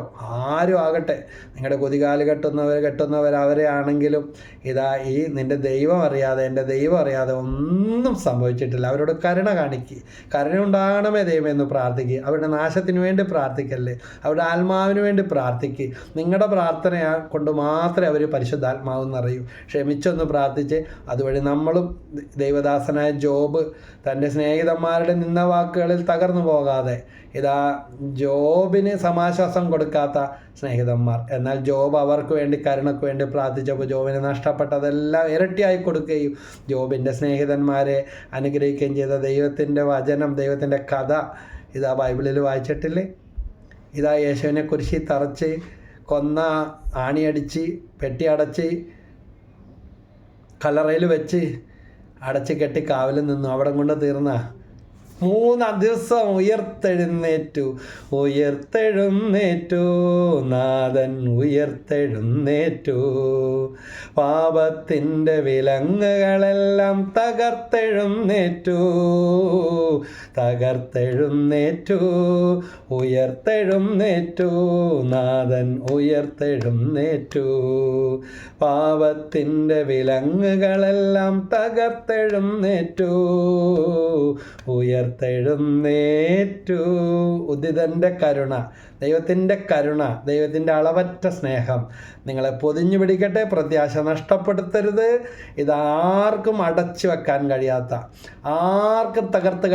ആരും ആകട്ടെ, നിങ്ങളുടെ കുതികാല് കെട്ടുന്നവരെ ആണെങ്കിലും ഇതാ ഈ നിൻ്റെ ദൈവം അറിയാതെ, എൻ്റെ ദൈവം അറിയാതെ ഒന്നും സംഭവിച്ചിട്ടില്ല. അവരോട് കരുണ കാണിക്കുക. കരുണ ഉണ്ടാകണമേ ദൈവം എന്ന് പ്രാർത്ഥിക്കുക. അവരുടെ നാശത്തിന് വേണ്ടി പ്രാർത്ഥിക്കല്ലേ, അവരുടെ ആത്മാവിന് വേണ്ടി പ്രാർത്ഥിക്കുക. നിങ്ങളുടെ പ്രാർത്ഥന കൊണ്ട് മാത്രമേ അവർ പരിശുദ്ധാത്മാവെന്നറിയൂ. ക്ഷമിച്ചൊന്ന് പ്രാർത്ഥിച്ച് അതുവഴി നമ്മളും ദൈവദാസനായ ജോബ് തൻ്റെ സ്നേഹിതന്മാരുടെ നിന്ന വാക്കുകളിൽ തകർന്നു പോകാതെ, ഇതാ ജോബിന് സമാശ്വാസം കൊടുക്കാത്ത സ്നേഹിതന്മാർ, എന്നാൽ ജോബ് അവർക്ക് വേണ്ടി കരുണയ്ക്ക് വേണ്ടി പ്രാർത്ഥിച്ചപ്പോൾ ജോബിന് നഷ്ടപ്പെട്ടതെല്ലാം ഇരട്ടിയായി കൊടുക്കുകയും ജോബിൻ്റെ സ്നേഹിതന്മാരെ അനുഗ്രഹിക്കുകയും ചെയ്ത ദൈവത്തിൻ്റെ വചനം, ദൈവത്തിൻ്റെ കഥ ഇതാ ബൈബിളിൽ വായിച്ചിട്ടില്ലേ? ഇതാ യേശുവിനെ കുരിശിൽ തറച്ച് കൊന്ന, ആണിയടിച്ച് പെട്ടി അടച്ച് കല്ലറയിൽ വെച്ച് അടച്ച് കെട്ടി കാവലിൽ നിന്നു. അവിടെ കൊണ്ട് തീർന്ന 3 ദിവസം ഉയർത്തെഴുന്നേറ്റു നാഥൻ ഉയർത്തെഴുന്നേറ്റു. പാപത്തിൻ്റെ വിലങ്ങുകളെല്ലാം തകർത്തെഴുന്നേറ്റു ഉയർത്തെഴുന്നേറ്റു നാഥൻ ഉയർത്തെഴുന്നേറ്റു. പാപത്തിൻ്റെ വിലങ്ങുകളെല്ലാം തകർത്തെഴുന്നേറ്റു ഉയർത്തെഴുന്നേറ്റു. ഉദിതൻ്റെ കരുണ, ദൈവത്തിൻ്റെ കരുണ, ദൈവത്തിൻ്റെ അളവറ്റ സ്നേഹം നിങ്ങളെ പൊതിഞ്ഞു പിടിക്കട്ടെ. പ്രത്യാശ നഷ്ടപ്പെടുത്തരുത്. ഇതാർക്കും അടച്ചു വെക്കാൻ കഴിയാത്ത, ആർക്കും തകർത്ത്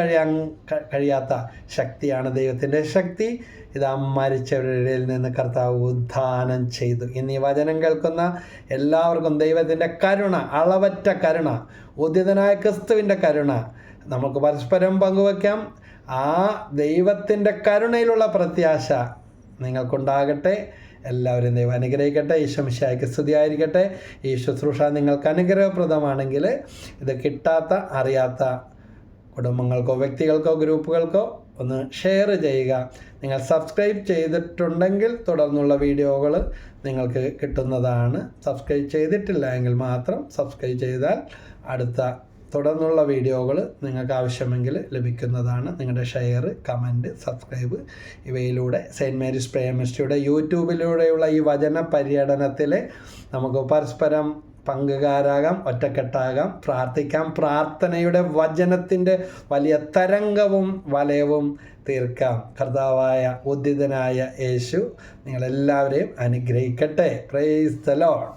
കഴിയാത്ത ശക്തിയാണ് ദൈവത്തിൻ്റെ ശക്തി. ഇതാ മരിച്ചവരുടെ ഇടയിൽ നിന്ന് കർത്താവ് ഉദ്ധാനം ചെയ്തു. ഇന്ന് ഈ വചനം കേൾക്കുന്ന എല്ലാവർക്കും ദൈവത്തിൻ്റെ കരുണ, അളവറ്റ കരുണ, ഉദിതനായ ക്രിസ്തുവിൻ്റെ കരുണ നമുക്ക് പരസ്പരം പങ്കുവയ്ക്കാം. ആ ദൈവത്തിൻ്റെ കരുണയിലുള്ള പ്രത്യാശ നിങ്ങൾക്കുണ്ടാകട്ടെ. എല്ലാവരും ദൈവം അനുഗ്രഹിക്കട്ടെ. ഈശോ മിശിഹായ്ക്ക് സ്തുതിയായിരിക്കട്ടെ. ഈ ശുശ്രൂഷ നിങ്ങൾക്ക് അനുഗ്രഹപ്രദമാണെങ്കിൽ ഇത് കിട്ടാത്ത, അറിയാത്ത കുടുംബങ്ങൾക്കോ വ്യക്തികൾക്കോ ഗ്രൂപ്പുകൾക്കോ ഒന്ന് ഷെയർ ചെയ്യുക. നിങ്ങൾ സബ്സ്ക്രൈബ് ചെയ്തിട്ടുണ്ടെങ്കിൽ തുടർന്നുള്ള വീഡിയോകൾ നിങ്ങൾക്ക് കിട്ടുന്നതാണ്. സബ്സ്ക്രൈബ് ചെയ്തിട്ടില്ല എങ്കിൽ മാത്രം സബ്സ്ക്രൈബ് ചെയ്താൽ അടുത്ത തുടർന്നുള്ള വീഡിയോകൾ നിങ്ങൾക്ക് ആവശ്യമെങ്കിൽ ലഭിക്കുന്നതാണ്. നിങ്ങളുടെ ഷെയർ, കമൻറ്റ്, സബ്സ്ക്രൈബ് ഇവയിലൂടെ സെയിൻറ്റ് മേരീസ് പ്രേയർ മിനിസ്ട്രിയുടെ യൂട്യൂബിലൂടെയുള്ള ഈ വചന പര്യടനത്തിൽ നമുക്ക് പരസ്പരം പങ്കുകാരാകാം, ഒറ്റക്കെട്ടാകാം, പ്രാർത്ഥിക്കാം. പ്രാർത്ഥനയുടെ വചനത്തിൻ്റെ വലിയ തരംഗവും വലയവും തീർക്കാം. കർത്താവായ ഉദ്ധിതനായ യേശു നിങ്ങളെല്ലാവരെയും അനുഗ്രഹിക്കട്ടെ. Price the Lord.